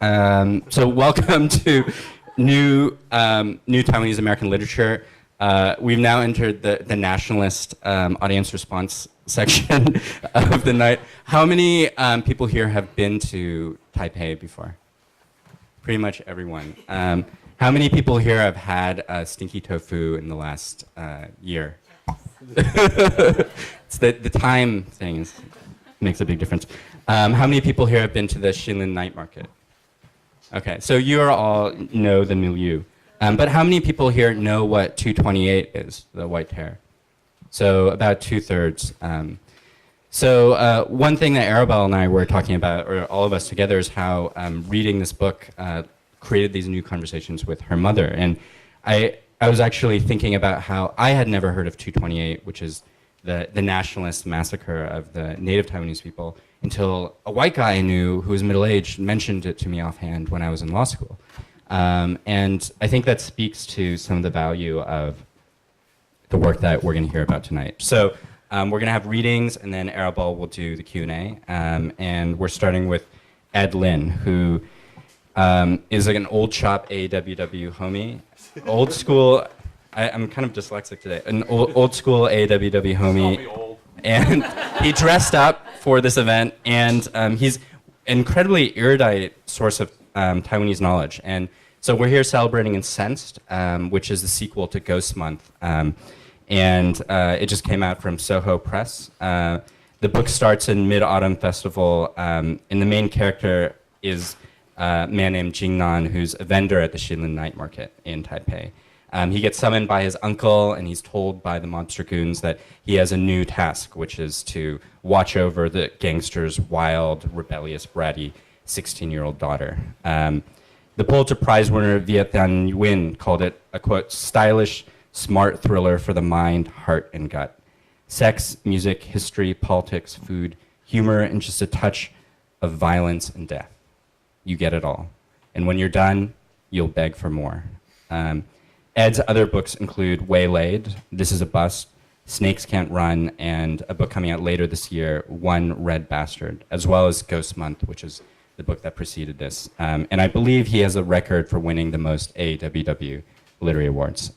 So welcome to new Taiwanese American literature. We've now entered the nationalist audience response section of the night. How many people here have been to Taipei before? Pretty much everyone. How many people here have had stinky tofu in the last year? It's the time thing makes a big difference. How many people here have been to the Xinlin night market? Okay, so you are all know the milieu. But how many people here know what 228 is, the white terror? So about 2/3. So one thing that Arabelle and I were talking about, or all of us together, is how reading this book created these new conversations with her mother. And I was actually thinking about how I had never heard of 228, which is the nationalist massacre of the native Taiwanese people, until a white guy I knew who was middle-aged mentioned it to me offhand when I was in law school. And I think that speaks to some of the value of the work that we're going to hear about tonight. So we're going to have readings, and then Arabelle will do the Q&A. And we're starting with Ed Lin, who is like an old shop AAWW homie. Old school, I'm kind of dyslexic today. An old school AAWW homie. And he dressed up for this event, and he's incredibly erudite source of Taiwanese knowledge. And so we're here celebrating Incensed, which is the sequel to Ghost Month. And it just came out from Soho Press. The book starts in Mid-Autumn Festival, and the main character is a man named Jingnan, who's a vendor at the Xinlin Night Market in Taipei. He gets summoned by his uncle, and he's told by the mobster goons that he has a new task, which is to watch over the gangster's wild, rebellious, bratty 16-year-old daughter. The Pulitzer Prize winner Viet Thanh Nguyen called it a, quote, stylish, smart thriller for the mind, heart, and gut. Sex, music, history, politics, food, humor, and just a touch of violence and death. You get it all. And when you're done, you'll beg for more. Ed's other books include Waylaid, This is a Bust, Snakes Can't Run, and a book coming out later this year, One Red Bastard, as well as Ghost Month, which is the book that preceded this. And I believe he has a record for winning the most AAWW literary awards.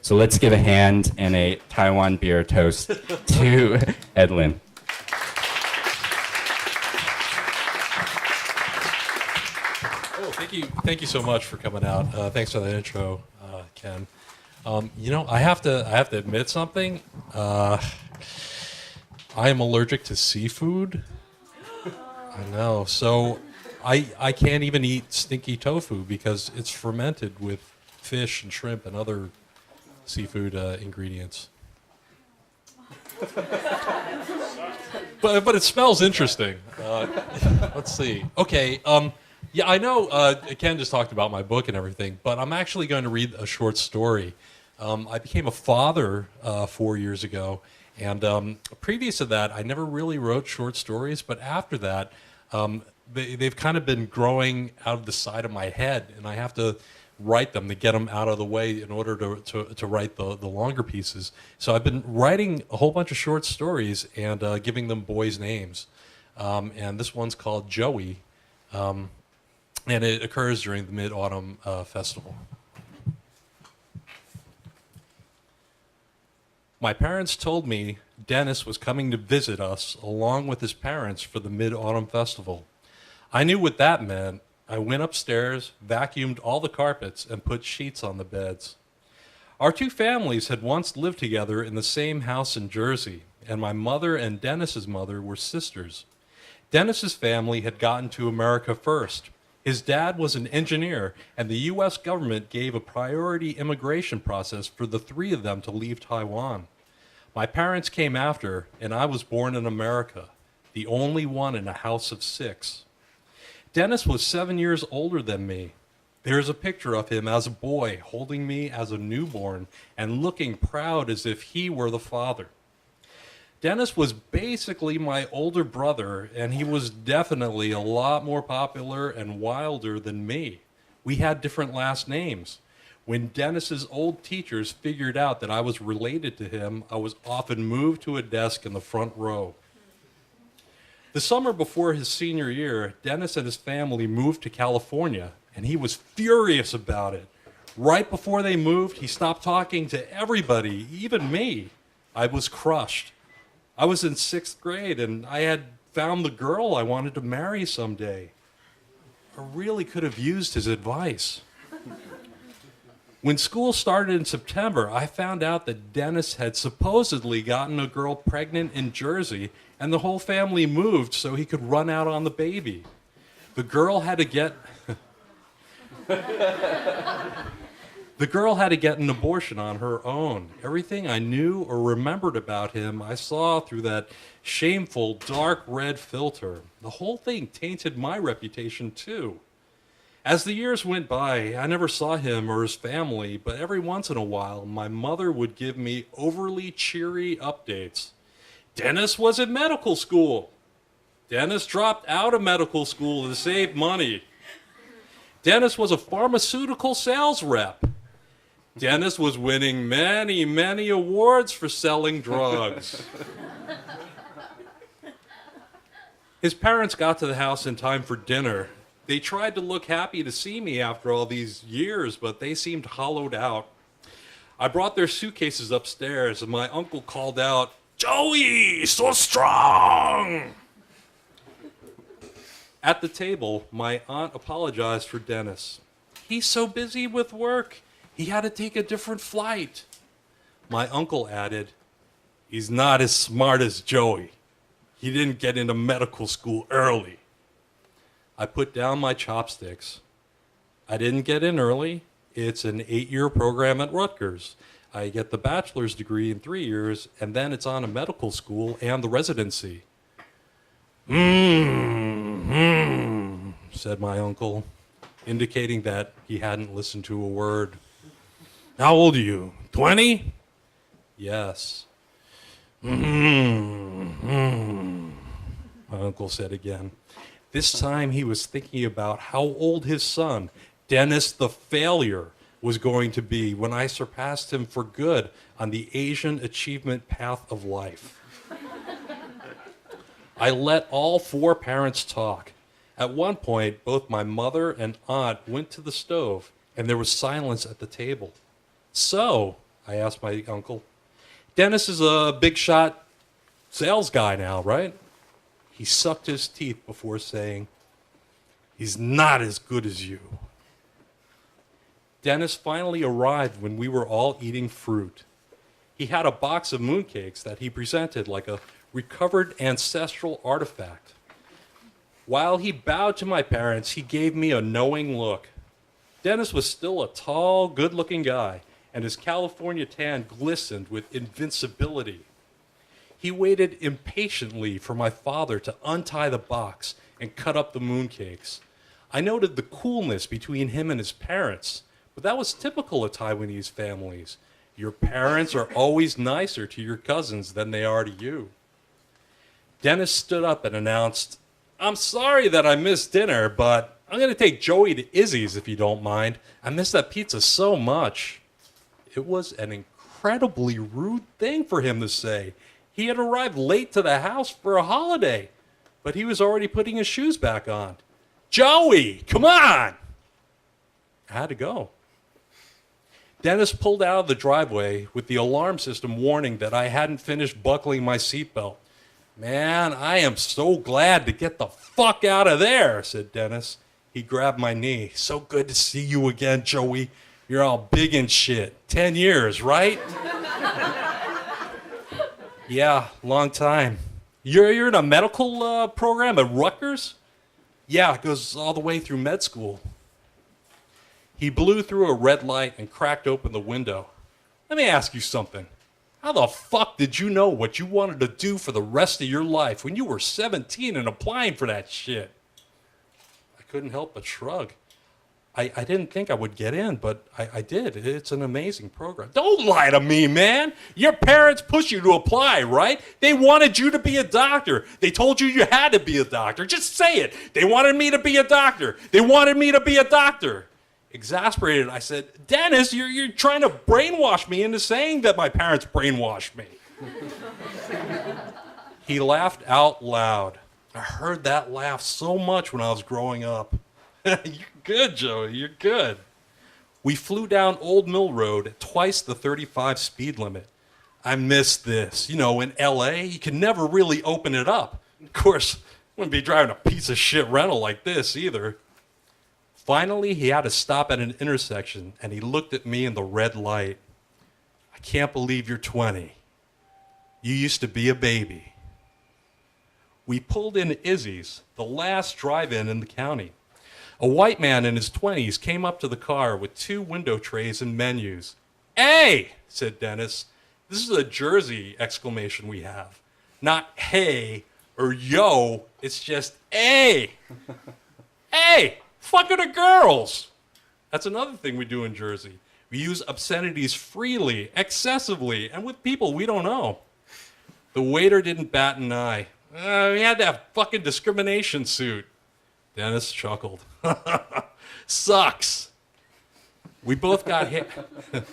So let's give a hand and a Taiwan beer toast to Ed Lin. Oh, thank you so much for coming out. Thanks for that intro, Ken. You know, I have to admit something. I am allergic to seafood. I know. So I can't even eat stinky tofu because it's fermented with fish and shrimp and other seafood ingredients. But it smells interesting. Let's see. Okay. Yeah, I know Ken just talked about my book and everything, but I'm actually going to read a short story. I became a father 4 years ago, and previous to that, I never really wrote short stories, but after that, they've kind of been growing out of the side of my head, and I have to write them to get them out of the way in order to write the longer pieces. So I've been writing a whole bunch of short stories and giving them boys' names. And this one's called Joey. And it occurs during the Mid-Autumn Festival. My parents told me Dennis was coming to visit us along with his parents for the Mid-Autumn Festival. I knew what that meant. I went upstairs, vacuumed all the carpets, and put sheets on the beds. Our two families had once lived together in the same house in Jersey, and my mother and Dennis's mother were sisters. Dennis's family had gotten to America first. His dad was an engineer, and the U.S. government gave a priority immigration process for the three of them to leave Taiwan. My parents came after, and I was born in America, the only one in a house of 6. Dennis was 7 years older than me. There's a picture of him as a boy holding me as a newborn and looking proud as if he were the father. Dennis was basically my older brother, and he was definitely a lot more popular and wilder than me. We had different last names. When Dennis's old teachers figured out that I was related to him, I was often moved to a desk in the front row. The summer before his senior year, Dennis and his family moved to California, and he was furious about it. Right before they moved, he stopped talking to everybody, even me. I was crushed. I was in 6th grade, and I had found the girl I wanted to marry someday. I really could have used his advice. When school started in September, I found out that Dennis had supposedly gotten a girl pregnant in Jersey, and the whole family moved so he could run out on the baby. The girl had to get an abortion on her own. Everything I knew or remembered about him, I saw through that shameful dark red filter. The whole thing tainted my reputation too. As the years went by, I never saw him or his family, but every once in a while, my mother would give me overly cheery updates. Dennis was in medical school. Dennis dropped out of medical school to save money. Dennis was a pharmaceutical sales rep. Dennis was winning many, many awards for selling drugs. His parents got to the house in time for dinner. They tried to look happy to see me after all these years, but they seemed hollowed out. I brought their suitcases upstairs, and my uncle called out, "Joey, so strong!" At the table, my aunt apologized for Dennis. "He's so busy with work. He had to take a different flight." My uncle added, "He's not as smart as Joey. He didn't get into medical school early." I put down my chopsticks. I didn't get in early. It's an 8-year program at Rutgers. I get the bachelor's degree in 3 years, and then it's on a medical school and the residency. Said my uncle, indicating that he hadn't listened to a word. "How old are you? 20? "Yes." My uncle said again. This time he was thinking about how old his son, Dennis the Failure, was going to be when I surpassed him for good on the Asian achievement path of life. I let all 4 parents talk. At one point, both my mother and aunt went to the stove, and there was silence at the table. "So," I asked my uncle, "Dennis is a big shot sales guy now, right?" He sucked his teeth before saying, "He's not as good as you." Dennis finally arrived when we were all eating fruit. He had a box of mooncakes that he presented like a recovered ancestral artifact. While he bowed to my parents, he gave me a knowing look. Dennis was still a tall, good-looking guy, and his California tan glistened with invincibility. He waited impatiently for my father to untie the box and cut up the mooncakes. I noted the coolness between him and his parents, but that was typical of Taiwanese families. Your parents are always nicer to your cousins than they are to you. Dennis stood up and announced, "I'm sorry that I missed dinner, but I'm going to take Joey to Izzy's if you don't mind. I miss that pizza so much." It was an incredibly rude thing for him to say. He had arrived late to the house for a holiday, but he was already putting his shoes back on. "Joey, come on!" I had to go. Dennis pulled out of the driveway with the alarm system warning that I hadn't finished buckling my seatbelt. "Man, I am so glad to get the fuck out of there," said Dennis. He grabbed my knee. "So good to see you again, Joey. You're all big and shit. 10 years, right?" "Yeah, long time." You're in a medical program at Rutgers?" "Yeah, it goes all the way through med school." He blew through a red light and cracked open the window. "Let me ask you something. How the fuck did you know what you wanted to do for the rest of your life when you were 17 and applying for that shit?" I couldn't help but shrug. I didn't think I would get in, but I did. It's an amazing program. "Don't lie to me, man. Your parents pushed you to apply, right? They wanted you to be a doctor. They told you you had to be a doctor. Just say it. They wanted me to be a doctor. They wanted me to be a doctor." Exasperated, I said, "Dennis, you're trying to brainwash me into saying that my parents brainwashed me." He laughed out loud. I heard that laugh so much when I was growing up. You're good, Joey. You're good. We flew down Old Mill Road at twice the 35 speed limit. I miss this. You know, in LA, you can never really open it up. Of course, wouldn't be driving a piece of shit rental like this either. Finally, he had to stop at an intersection, and he looked at me in the red light. I can't believe you're 20. You used to be a baby. We pulled in Izzy's, the last drive-in in the county. A white man in his 20s came up to the car with 2 window trays and menus. "Hey," said Dennis. "This is a Jersey exclamation we have. Not hey or yo, it's just hey. Hey, fuck are the girls." That's another thing we do in Jersey. We use obscenities freely, excessively, and with people we don't know. The waiter didn't bat an eye. We had that fucking discrimination suit. Dennis chuckled. Sucks. We both got hamburger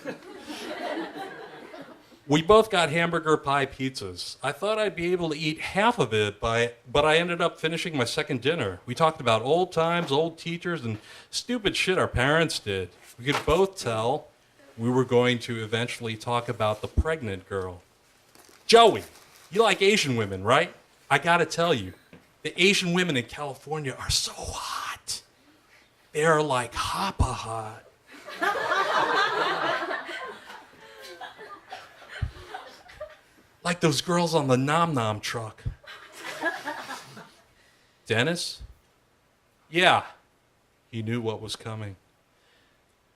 pie pizzas. I thought I'd be able to eat half of it, but I ended up finishing my second dinner. We talked about old times, old teachers, and stupid shit our parents did. We could both tell we were going to eventually talk about the pregnant girl. Joey, you like Asian women, right? I gotta tell you, the Asian women in California are so hot. They're like hoppa hot. Like those girls on the Nom Nom truck. Dennis? Yeah. He knew what was coming.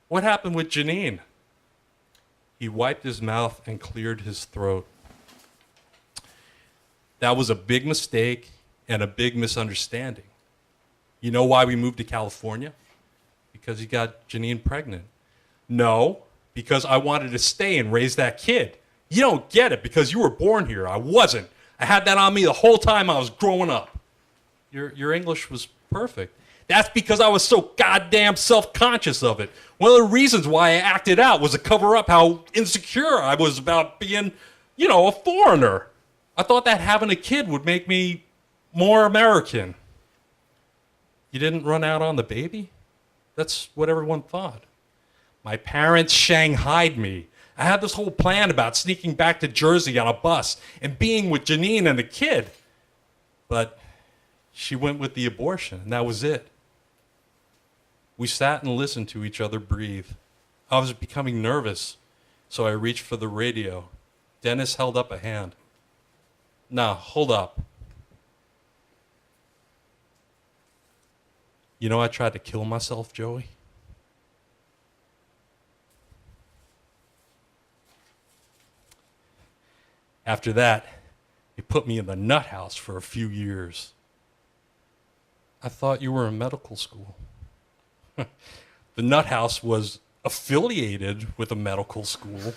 What happened with Janine? He wiped his mouth and cleared his throat. That was a big mistake and a big misunderstanding. You know why we moved to California? Because you got Janine pregnant. No, because I wanted to stay and raise that kid. You don't get it because you were born here. I wasn't. I had that on me the whole time I was growing up. Your English was perfect. That's because I was so goddamn self-conscious of it. One of the reasons why I acted out was to cover up how insecure I was about being, a foreigner. I thought that having a kid would make me more American. You didn't run out on the baby? That's what everyone thought. My parents shanghaied me. I had this whole plan about sneaking back to Jersey on a bus and being with Janine and the kid. But she went with the abortion, and that was it. We sat and listened to each other breathe. I was becoming nervous, so I reached for the radio. Dennis held up a hand. Nah, hold up. You know I tried to kill myself, Joey? After that, they put me in the nut house for a few years. I thought you were in medical school. The nut house was affiliated with a medical school.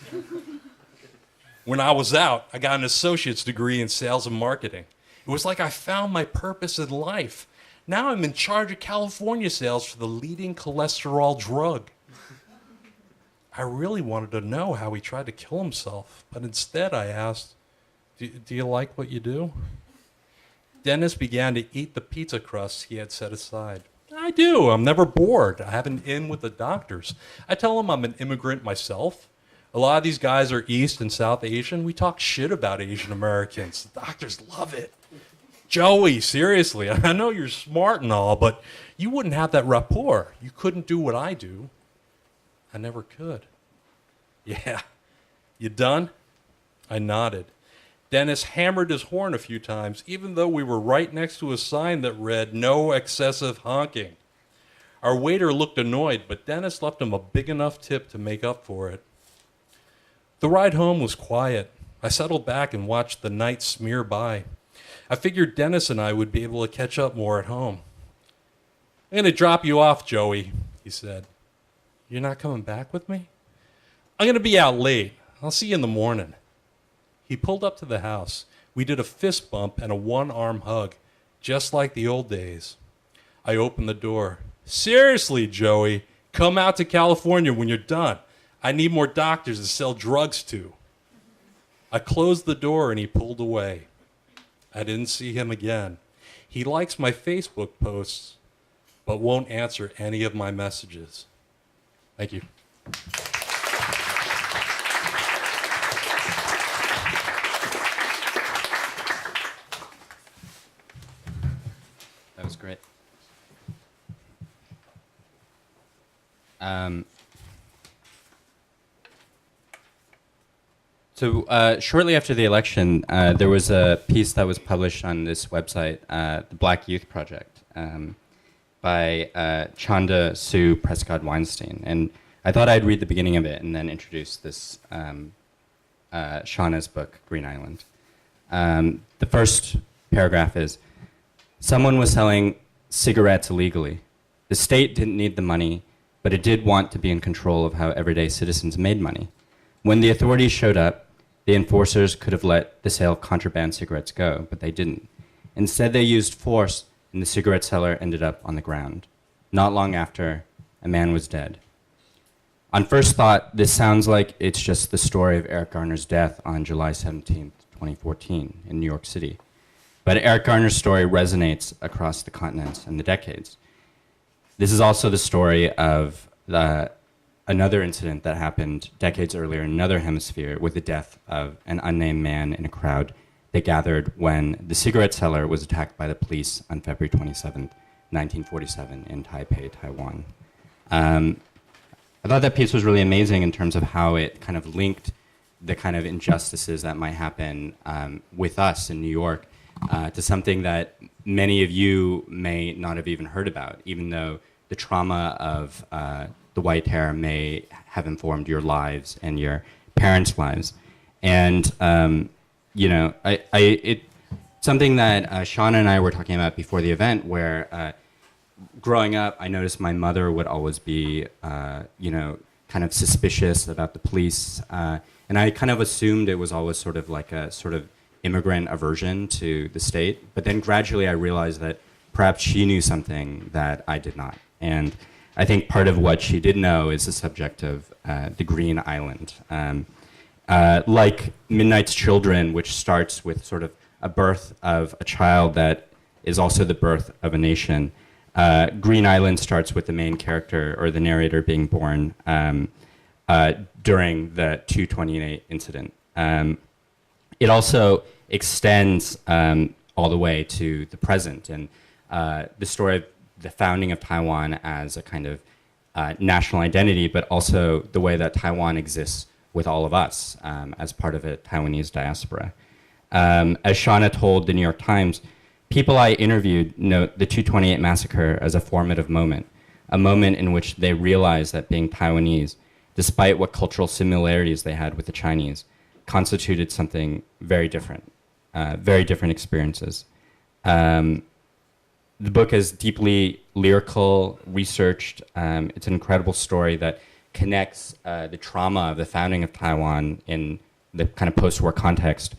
When I was out, I got an associate's degree in sales and marketing. It was like I found my purpose in life. Now I'm in charge of California sales for the leading cholesterol drug. I really wanted to know how he tried to kill himself, but instead I asked, do you like what you do? Dennis began to eat the pizza crusts he had set aside. I do. I'm never bored. I have an in with the doctors. I tell them I'm an immigrant myself. A lot of these guys are East and South Asian. We talk shit about Asian Americans. The doctors love it. Joey, seriously, I know you're smart and all, but you wouldn't have that rapport. You couldn't do what I do. I never could. Yeah. You done? I nodded. Dennis hammered his horn a few times, even though we were right next to a sign that read, "No excessive honking." Our waiter looked annoyed, but Dennis left him a big enough tip to make up for it. The ride home was quiet. I settled back and watched the night smear by. I figured Dennis and I would be able to catch up more at home. "I'm going to drop you off, Joey," he said. "You're not coming back with me?" "I'm going to be out late. I'll see you in the morning." He pulled up to the house. We did a fist bump and a one-arm hug, just like the old days. I opened the door. "Seriously, Joey, come out to California when you're done. I need more doctors to sell drugs to." I closed the door and he pulled away. I didn't see him again. He likes my Facebook posts, but won't answer any of my messages. Thank you. That was great. So shortly after the election, there was a piece that was published on this website, the Black Youth Project, by Chanda Sue Prescott Weinstein. And I thought I'd read the beginning of it and then introduce this Shawna's book, Green Island. The first paragraph is, someone was selling cigarettes illegally. The state didn't need the money, but it did want to be in control of how everyday citizens made money. When the authorities showed up, the enforcers could have let the sale of contraband cigarettes go, but they didn't. Instead, they used force, and the cigarette seller ended up on the ground. Not long after, a man was dead. On first thought, this sounds like it's just the story of Eric Garner's death on July 17th, 2014, in New York City. But Eric Garner's story resonates across the continents and the decades. This is also the story of another incident that happened decades earlier in another hemisphere with the death of an unnamed man in a crowd that gathered when the cigarette seller was attacked by the police on February 27, 1947 in Taipei, Taiwan. I thought that piece was really amazing in terms of how it kind of linked the kind of injustices that might happen with us in New York to something that many of you may not have even heard about, even though the trauma of the White Terror may have informed your lives and your parents' lives. And, something that Shawna and I were talking about before the event, where growing up, I noticed my mother would always be, kind of suspicious about the police. And I kind of assumed it was always sort of like a sort of immigrant aversion to the state. But then gradually I realized that perhaps she knew something that I did not. And I think part of what she did know is the subject of the Green Island. Like Midnight's Children, which starts with sort of a birth of a child that is also the birth of a nation, Green Island starts with the main character or the narrator being born during the 228 incident. It also extends all the way to the present and the story of the founding of Taiwan as a kind of national identity, but also the way that Taiwan exists with all of us as part of a Taiwanese diaspora. As Shawna told the New York Times, people I interviewed note the 228 massacre as a formative moment, a moment in which they realized that being Taiwanese, despite what cultural similarities they had with the Chinese, constituted something very different experiences. The book is deeply lyrical, researched. It's an incredible story that connects the trauma of the founding of Taiwan in the kind of post-war context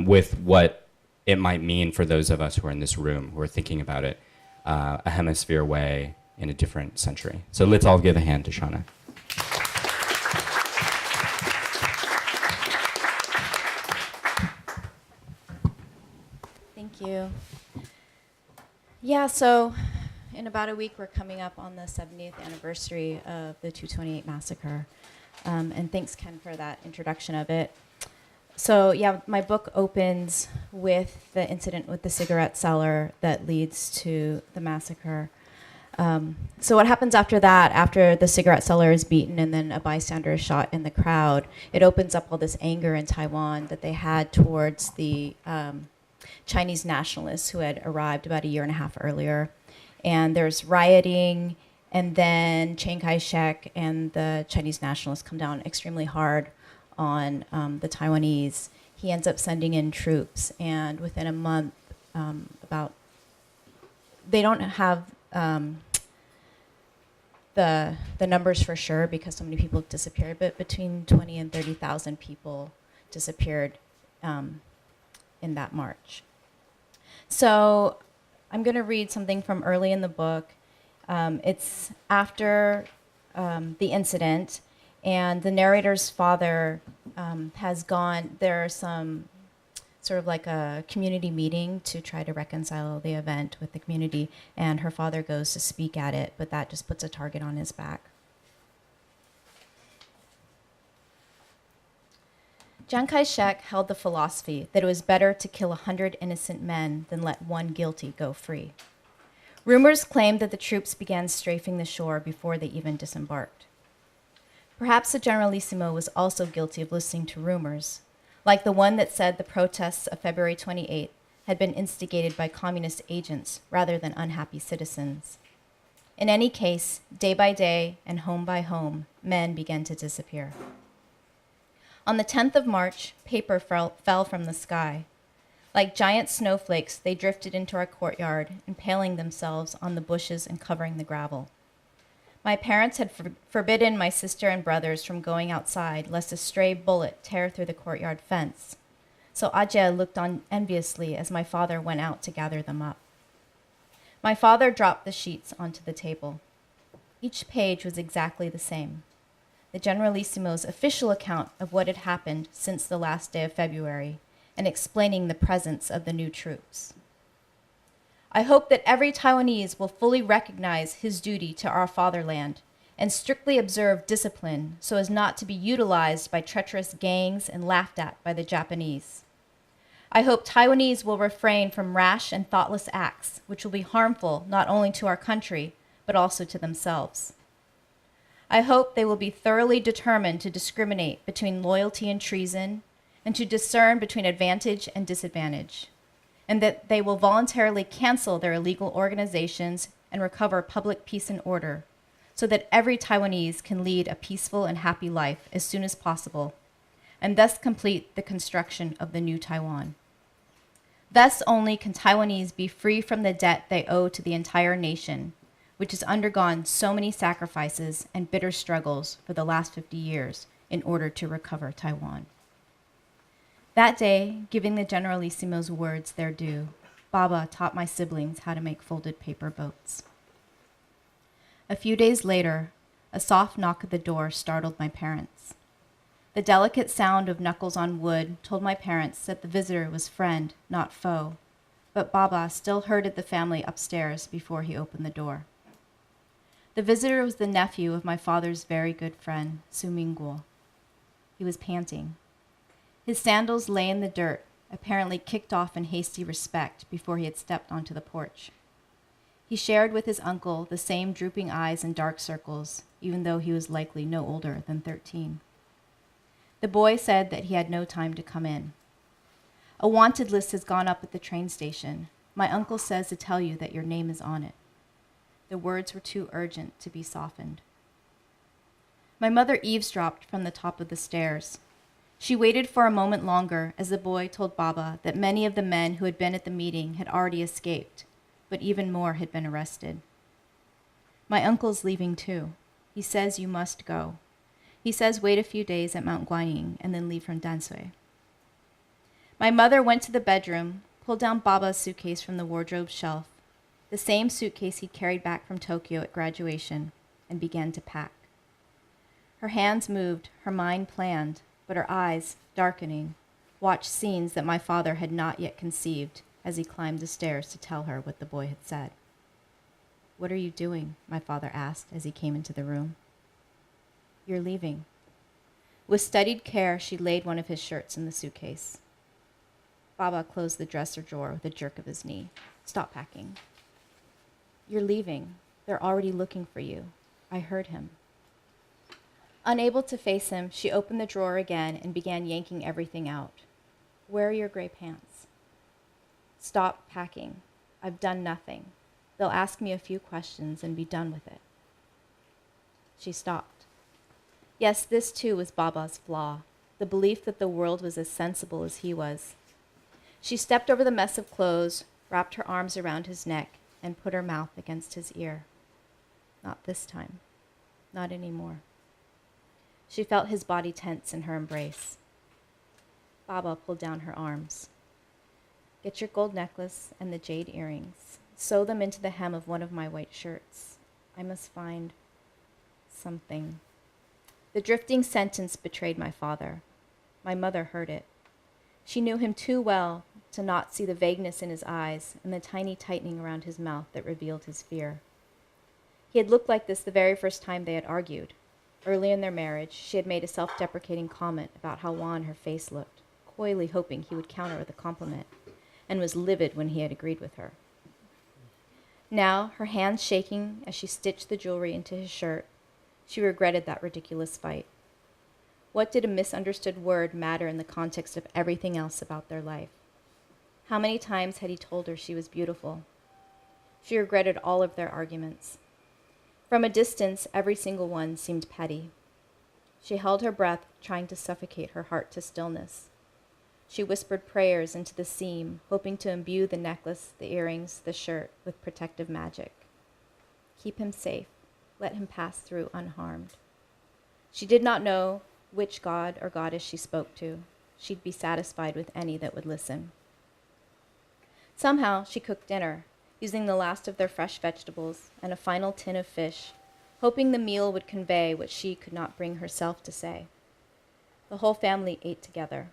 with what it might mean for those of us who are in this room, who are thinking about it a hemisphere away in a different century. So let's all give a hand to Shawna. Thank you. Yeah, so in about a week, we're coming up on the 70th anniversary of the 228 massacre. And thanks, Ken, for that introduction of it. So yeah, my book opens with the incident with the cigarette seller that leads to the massacre. So what happens after that, after the cigarette seller is beaten and then a bystander is shot in the crowd, it opens up all this anger in Taiwan that they had towards the Chinese nationalists who had arrived about a year and a half earlier. And there's rioting, and then Chiang Kai-shek and the Chinese nationalists come down extremely hard on the Taiwanese. He ends up sending in troops, and within a month, they don't have the numbers for sure because so many people disappeared, but between 20 and 30,000 people disappeared in that march. So I'm going to read something from early in the book. It's after the incident, and the narrator's father has gone. There are some sort of like a community meeting to try to reconcile the event with the community, and her father goes to speak at it, but that just puts a target on his back. Chiang Kai-shek held the philosophy that it was better to kill 100 innocent men than let one guilty go free. Rumors claimed that the troops began strafing the shore before they even disembarked. Perhaps the Generalissimo was also guilty of listening to rumors, like the one that said the protests of February 28th had been instigated by communist agents rather than unhappy citizens. In any case, day by day and home by home, men began to disappear. On the 10th of March, paper fell from the sky. Like giant snowflakes, they drifted into our courtyard, impaling themselves on the bushes and covering the gravel. My parents had forbidden my sister and brothers from going outside lest a stray bullet tear through the courtyard fence. So Ajia looked on enviously as my father went out to gather them up. My father dropped the sheets onto the table. Each page was exactly the same. The Generalissimo's official account of what had happened since the last day of February, and explaining the presence of the new troops. I hope that every Taiwanese will fully recognize his duty to our fatherland and strictly observe discipline so as not to be utilized by treacherous gangs and laughed at by the Japanese. I hope Taiwanese will refrain from rash and thoughtless acts, which will be harmful not only to our country, but also to themselves. I hope they will be thoroughly determined to discriminate between loyalty and treason, and to discern between advantage and disadvantage, and that they will voluntarily cancel their illegal organizations and recover public peace and order, so that every Taiwanese can lead a peaceful and happy life as soon as possible, and thus complete the construction of the new Taiwan. Thus only can Taiwanese be free from the debt they owe to the entire nation, which has undergone so many sacrifices and bitter struggles for the last 50 years in order to recover Taiwan. That day, giving the Generalissimo's words their due, Baba taught my siblings how to make folded paper boats. A few days later, a soft knock at the door startled my parents. The delicate sound of knuckles on wood told my parents that the visitor was friend, not foe, but Baba still herded the family upstairs before he opened the door. The visitor was the nephew of my father's very good friend, Su Mingguo. He was panting. His sandals lay in the dirt, apparently kicked off in hasty respect before he had stepped onto the porch. He shared with his uncle the same drooping eyes and dark circles, even though he was likely no older than 13. The boy said that he had no time to come in. A wanted list has gone up at the train station. My uncle says to tell you that your name is on it. The words were too urgent to be softened. My mother eavesdropped from the top of the stairs. She waited for a moment longer as the boy told Baba that many of the men who had been at the meeting had already escaped, but even more had been arrested. My uncle's leaving too. He says you must go. He says wait a few days at Mount Guanyin and then leave from Danshui. My mother went to the bedroom, pulled down Baba's suitcase from the wardrobe shelf, the same suitcase he'd carried back from Tokyo at graduation, and began to pack. Her hands moved, her mind planned, but her eyes, darkening, watched scenes that my father had not yet conceived as he climbed the stairs to tell her what the boy had said. "What are you doing?" my father asked as he came into the room. "You're leaving." With studied care, she laid one of his shirts in the suitcase. Baba closed the dresser drawer with a jerk of his knee. "Stop packing." "You're leaving. They're already looking for you. I heard him." Unable to face him, she opened the drawer again and began yanking everything out. "Where are your gray pants?" "Stop packing. I've done nothing. They'll ask me a few questions and be done with it." She stopped. Yes, this too was Baba's flaw, the belief that the world was as sensible as he was. She stepped over the mess of clothes, wrapped her arms around his neck, and put her mouth against his ear. Not this time. Not anymore. She felt his body tense in her embrace. Baba pulled down her arms. "Get your gold necklace and the jade earrings. Sew them into the hem of one of my white shirts. I must find something." The drifting sentence betrayed my father. My mother heard it. She knew him too well to not see the vagueness in his eyes and the tiny tightening around his mouth that revealed his fear. He had looked like this the very first time they had argued. Early in their marriage, she had made a self-deprecating comment about how wan her face looked, coyly hoping he would counter with a compliment, and was livid when he had agreed with her. Now, her hands shaking as she stitched the jewelry into his shirt, she regretted that ridiculous fight. What did a misunderstood word matter in the context of everything else about their life? How many times had he told her she was beautiful? She regretted all of their arguments. From a distance, every single one seemed petty. She held her breath, trying to suffocate her heart to stillness. She whispered prayers into the seam, hoping to imbue the necklace, the earrings, the shirt with protective magic. Keep him safe. Let him pass through unharmed. She did not know which god or goddess she spoke to. She'd be satisfied with any that would listen. Somehow, she cooked dinner, using the last of their fresh vegetables and a final tin of fish, hoping the meal would convey what she could not bring herself to say. The whole family ate together.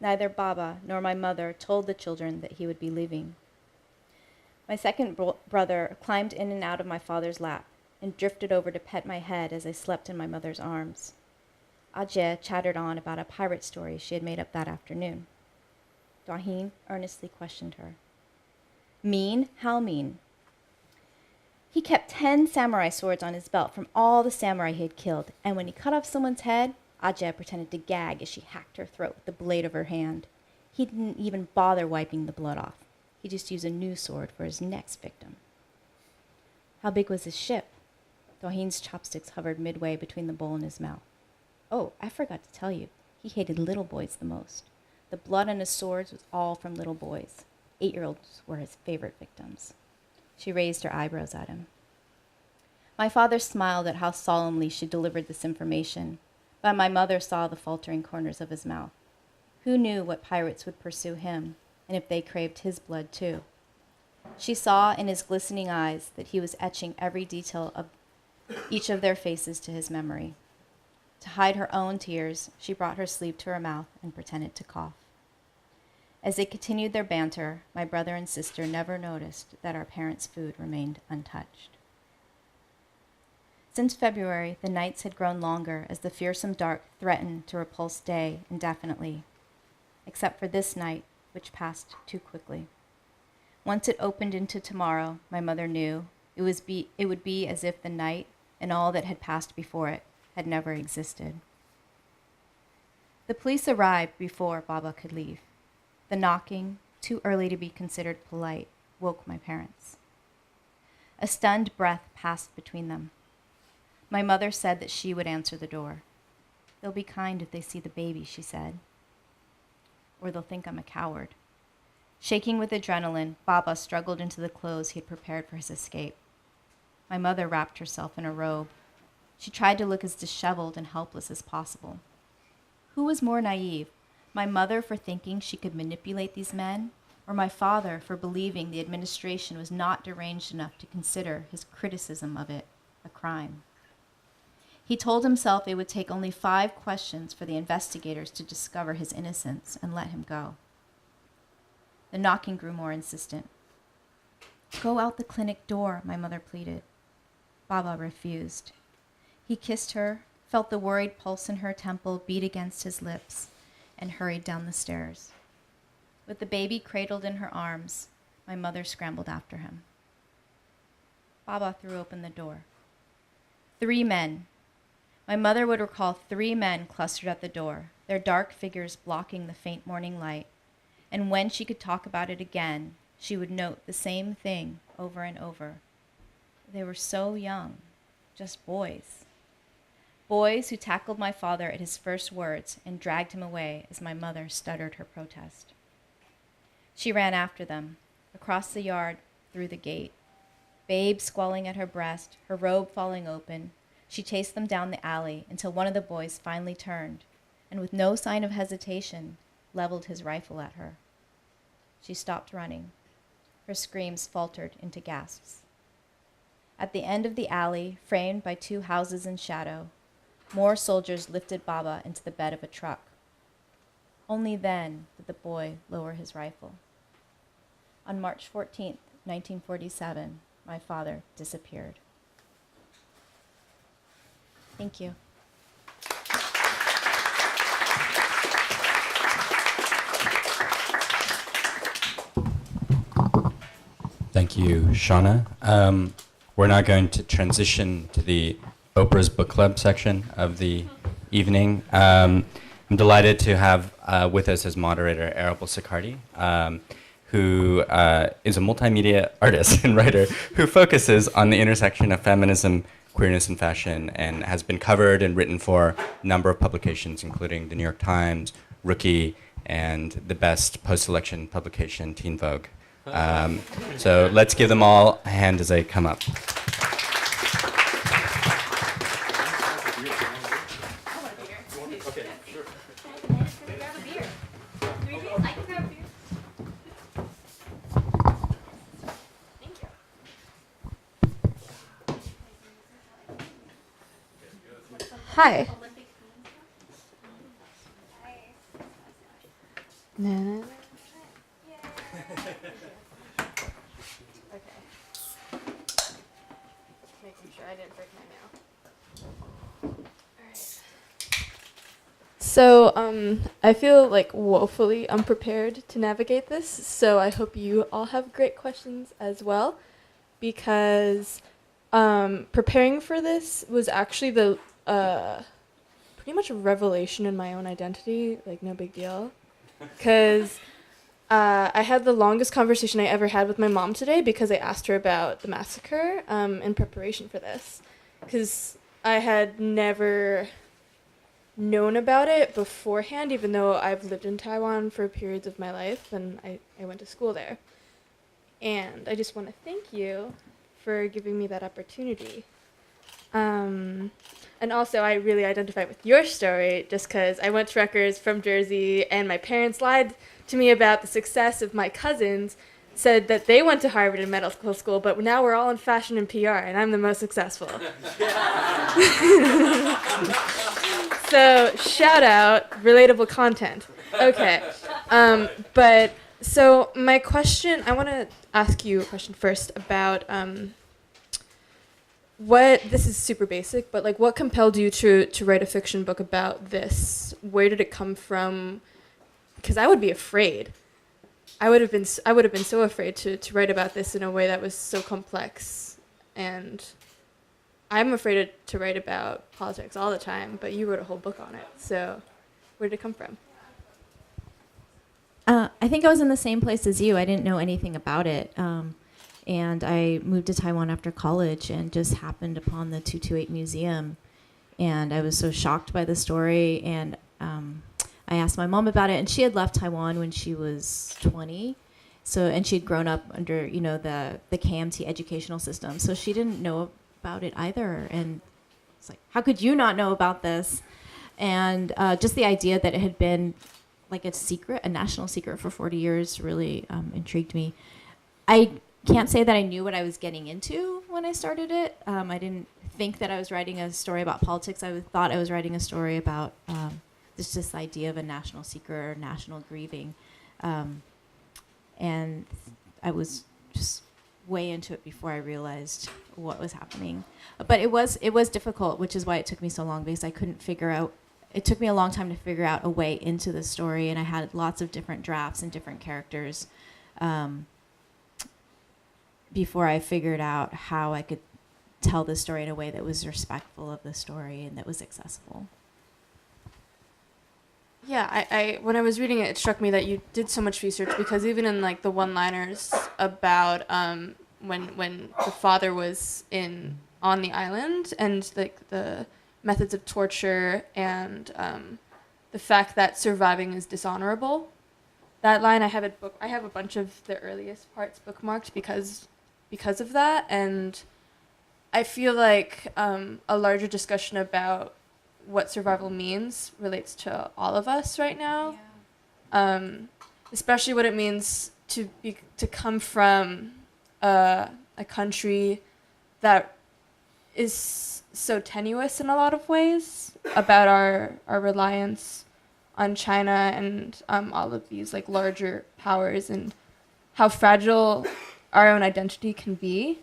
Neither Baba nor my mother told the children that he would be leaving. My second brother climbed in and out of my father's lap and drifted over to pet my head as I slept in my mother's arms. Ajay chattered on about a pirate story she had made up that afternoon. Dahin earnestly questioned her. Mean? How mean? He kept 10 samurai swords on his belt from all the samurai he had killed, and when he cut off someone's head, Ajay pretended to gag as she hacked her throat with the blade of her hand. He didn't even bother wiping the blood off. He just used a new sword for his next victim. How big was his ship? Dahin's chopsticks hovered midway between the bowl and his mouth. Oh, I forgot to tell you, he hated little boys the most. The blood on his swords was all from little boys. 8-year-olds were his favorite victims. She raised her eyebrows at him. My father smiled at how solemnly she delivered this information, but my mother saw the faltering corners of his mouth. Who knew what pirates would pursue him, and if they craved his blood too? She saw in his glistening eyes that he was etching every detail of each of their faces to his memory. To hide her own tears, she brought her sleeve to her mouth and pretended to cough. As they continued their banter, my brother and sister never noticed that our parents' food remained untouched. Since February, the nights had grown longer as the fearsome dark threatened to repulse day indefinitely, except for this night, which passed too quickly. Once it opened into tomorrow, my mother knew, it would be as if the night and all that had passed before it had never existed. The police arrived before Baba could leave. The knocking, too early to be considered polite, woke my parents. A stunned breath passed between them. My mother said that she would answer the door. They'll be kind if they see the baby, she said. Or they'll think I'm a coward. Shaking with adrenaline, Baba struggled into the clothes he had prepared for his escape. My mother wrapped herself in a robe. She tried to look as disheveled and helpless as possible. Who was more naive, my mother for thinking she could manipulate these men, or my father for believing the administration was not deranged enough to consider his criticism of it a crime? He told himself it would take only 5 questions for the investigators to discover his innocence and let him go. The knocking grew more insistent. Go out the clinic door, my mother pleaded. Baba refused. He kissed her, felt the worried pulse in her temple beat against his lips, and hurried down the stairs. With the baby cradled in her arms, my mother scrambled after him. Baba threw open the door. 3 men. My mother would recall 3 men clustered at the door, their dark figures blocking the faint morning light, and when she could talk about it again, she would note the same thing over and over. They were so young, just boys. Boys who tackled my father at his first words and dragged him away as my mother stuttered her protest. She ran after them, across the yard, through the gate. Babe squalling at her breast, her robe falling open, she chased them down the alley until one of the boys finally turned, and with no sign of hesitation, leveled his rifle at her. She stopped running. Her screams faltered into gasps. At the end of the alley, framed by 2 houses in shadow, more soldiers lifted Baba into the bed of a truck. Only then did the boy lower his rifle. On March 14th, 1947, my father disappeared. Thank you. Thank you, Shawna. We're now going to transition to the Oprah's Book Club section of the evening. I'm delighted to have with us as moderator Arabelle Sicardi, who is a multimedia artist and writer who focuses on the intersection of feminism, queerness, and fashion, and has been covered and written for a number of publications, including the New York Times, Rookie, and the best post-election publication, Teen Vogue. So let's give them all a hand as they come up. Hi. Na, na, na. Okay. Making sure I didn't break my nail. Alright. So, I feel like woefully unprepared to navigate this, so I hope you all have great questions as well, because preparing for this was actually the pretty much a revelation in my own identity, like no big deal. Because I had the longest conversation I ever had with my mom today because I asked her about the massacre in preparation for this. Because I had never known about it beforehand, even though I've lived in Taiwan for periods of my life and I went to school there. And I just want to thank you for giving me that opportunity. And also, I really identify with your story just because I went to Rutgers from Jersey, and my parents lied to me about the success of my cousins, said that they went to Harvard and medical school, but now we're all in fashion and PR, and I'm the most successful. So, shout out, relatable content. Okay. But, so my question, I want to ask you a question first about this is super basic, but like what compelled you to write a fiction book about this? Where did it come from? Because I would be afraid. I would have been so afraid to write about this in a way that was so complex. And I'm afraid to write about politics all the time, but you wrote a whole book on it. So where did it come from? I think I was in the same place as you. I didn't know anything about it. And I moved to Taiwan after college and just happened upon the 228 Museum. And I was so shocked by the story. And I asked my mom about it. And she had left Taiwan when she was 20. And she'd grown up under, the KMT educational system. So she didn't know about it either. And it's like, how could you not know about this? And just the idea that it had been like a national secret for 40 years really intrigued me. I can't say that I knew what I was getting into when I started it. I didn't think that I was writing a story about politics. I thought I was writing a story about this idea of a national secret or national grieving. And I was just way into it before I realized what was happening. But it was difficult, which is why it took me so long, because I couldn't figure out. It took me a long time to figure out a way into the story, and I had lots of different drafts and different characters before I figured out how I could tell the story in a way that was respectful of the story and that was accessible. Yeah, I when I was reading it, it struck me that you did so much research, because even in like the one-liners about when the father was on the island, and like the methods of torture and the fact that surviving is dishonorable. That line, I have a bunch of the earliest parts bookmarked because of that, and I feel like a larger discussion about what survival means relates to all of us right now. Yeah. Especially what it means to come from a country that is so tenuous in a lot of ways about our reliance on China and all of these like larger powers and how fragile our own identity can be.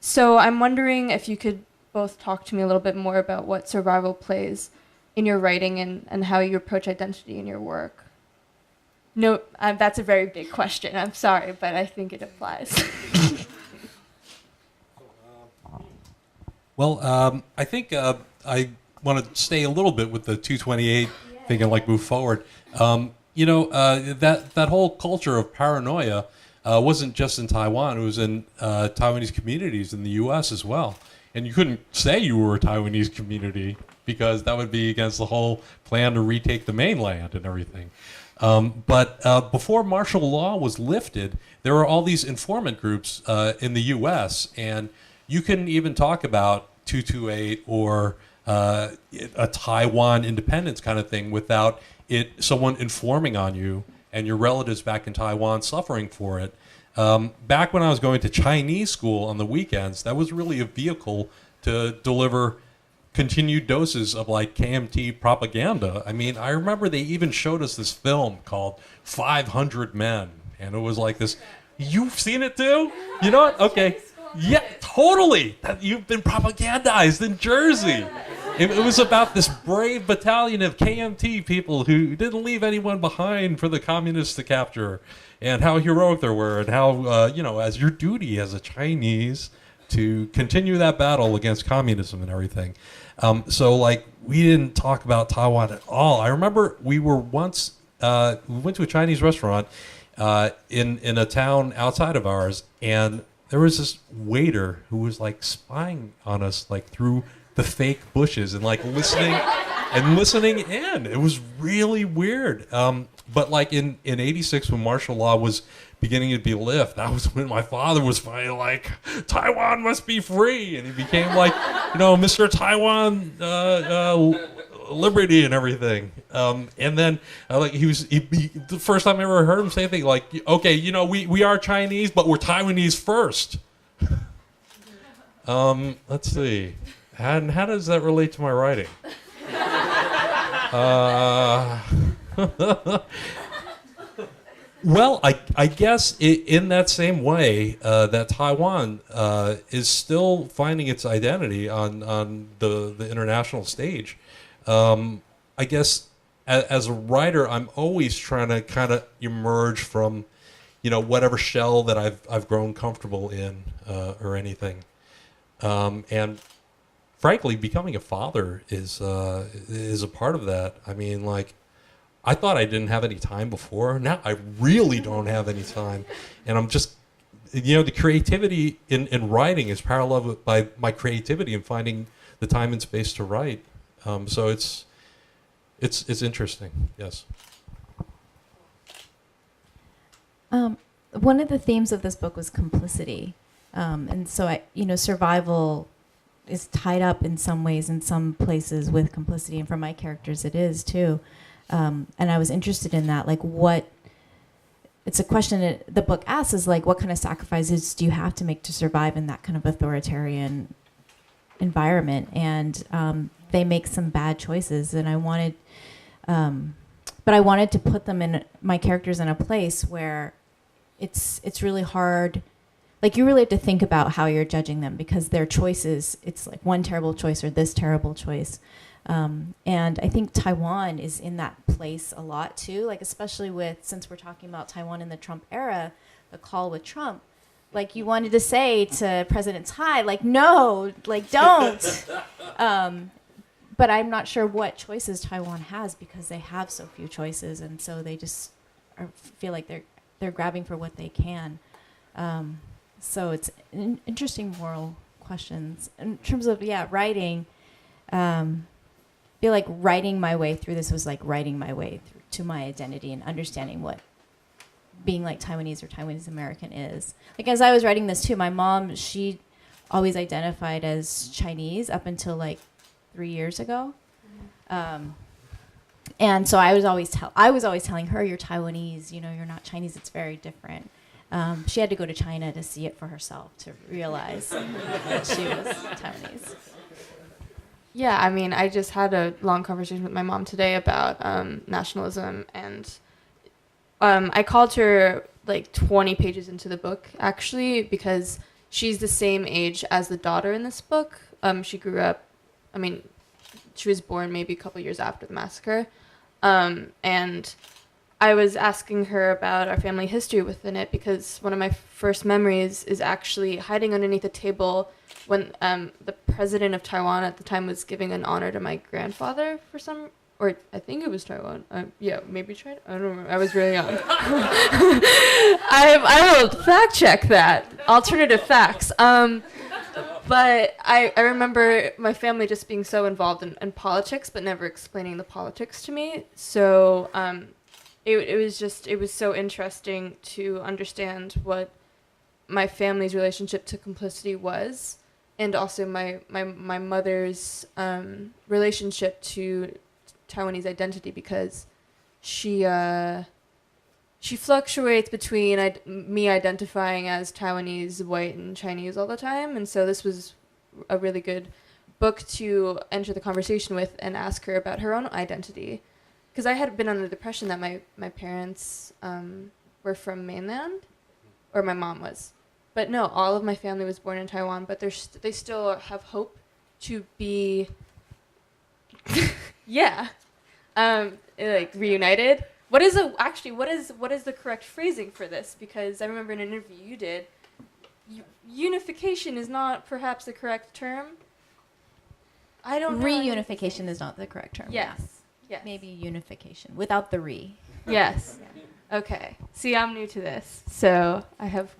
So I'm wondering if you could both talk to me a little bit more about what survival plays in your writing and how you approach identity in your work. No, that's a very big question. I'm sorry, but I think it applies. Well, I think I want to stay a little bit with the 228 thing and like move forward. That whole culture of paranoia wasn't just in Taiwan. It was in Taiwanese communities in the U.S. as well. And you couldn't say you were a Taiwanese community because that would be against the whole plan to retake the mainland and everything. But before martial law was lifted, there were all these informant groups in the U.S., and you couldn't even talk about 228 or a Taiwan independence kind of thing without someone informing on you and your relatives back in Taiwan suffering for it. Back when I was going to Chinese school on the weekends, that was really a vehicle to deliver continued doses of like KMT propaganda. I mean, I remember they even showed us this film called 500 Men, and it was like this. You've seen it too? You know what? Okay. Yeah, totally. You've been propagandized in Jersey. It was about this brave battalion of KMT people who didn't leave anyone behind for the communists to capture, and how heroic they were, and how, as your duty as a Chinese to continue that battle against communism and everything. So, like, we didn't talk about Taiwan at all. I remember we were once, we went to a Chinese restaurant in a town outside of ours, and there was this waiter who was, like, spying on us, like, through the fake bushes and, like, listening in. It was really weird. But, like, in 86, when martial law was beginning to be lifted, that was when my father was finally like, Taiwan must be free. And he became like, Mr. Taiwan liberty and everything. And then the first time I ever heard him say anything like, okay, we are Chinese, but we're Taiwanese first. Let's see. And how does that relate to my writing? Well, I guess in that same way that Taiwan is still finding its identity on the international stage. I guess as a writer, I'm always trying to kind of emerge from, whatever shell that I've grown comfortable in or anything. And frankly, becoming a father is a part of that. I mean, like, I thought I didn't have any time before. Now I really don't have any time. And I'm just, the creativity in writing is paralleled by my creativity in finding the time and space to write. So it's interesting, yes. One of the themes of this book was complicity. And so, survival is tied up in some ways, in some places, with complicity. And for my characters, it is, too. And I was interested in that, it's a question that the book asks is, what kind of sacrifices do you have to make to survive in that kind of authoritarian environment? And they make some bad choices, and I wanted to put them in, my characters, in a place where it's really hard. Like, you really have to think about how you're judging them, because their choices, it's like one terrible choice or this terrible choice. And I think Taiwan is in that place a lot too, especially since we're talking about Taiwan in the Trump era, the call with Trump, you wanted to say to President Tsai, no, don't. But I'm not sure what choices Taiwan has, because they have so few choices, and so they just feel like they're grabbing for what they can. So it's interesting moral questions in terms of writing. I feel like writing my way through this was like writing my way through to my identity and understanding what being Taiwanese or Taiwanese American is. As I was writing this too, my mom, she always identified as Chinese up until 3 years ago. And so I was always telling her, you're Taiwanese, you're not Chinese, it's very different. She had to go to China to see it for herself, to realize that she was Taiwanese. Yeah, I mean, I just had a long conversation with my mom today about nationalism, and I called her like 20 pages into the book, actually, because she's the same age as the daughter in this book. She grew up, I mean, she was born maybe a couple years after the massacre. And I was asking her about our family history within it, because one of my first memories is actually hiding underneath a table when the president of Taiwan at the time was giving an honor to my grandfather for some, or I think it was Taiwan. Yeah, maybe China. I don't remember. I was really young. I will fact check that. Alternative facts. But I remember my family just being so involved in politics, but never explaining the politics to me. So it was so interesting to understand what my family's relationship to complicity was, and also my mother's relationship to Taiwanese identity, because she fluctuates between me identifying as Taiwanese, white, and Chinese all the time. And so this was a really good book to enter the conversation with and ask her about her own identity. Because I had been under the impression that my parents were from mainland, or my mom was. But no, all of my family was born in Taiwan, but they still have hope to be, yeah, like reunited. What is the correct phrasing for this? Because I remember in an interview you did, unification is not perhaps the correct term. I don't know. Reunification is not the correct term. Yes. Yeah. Yes. Maybe unification without the re. Yes. Okay. See, I'm new to this, so I have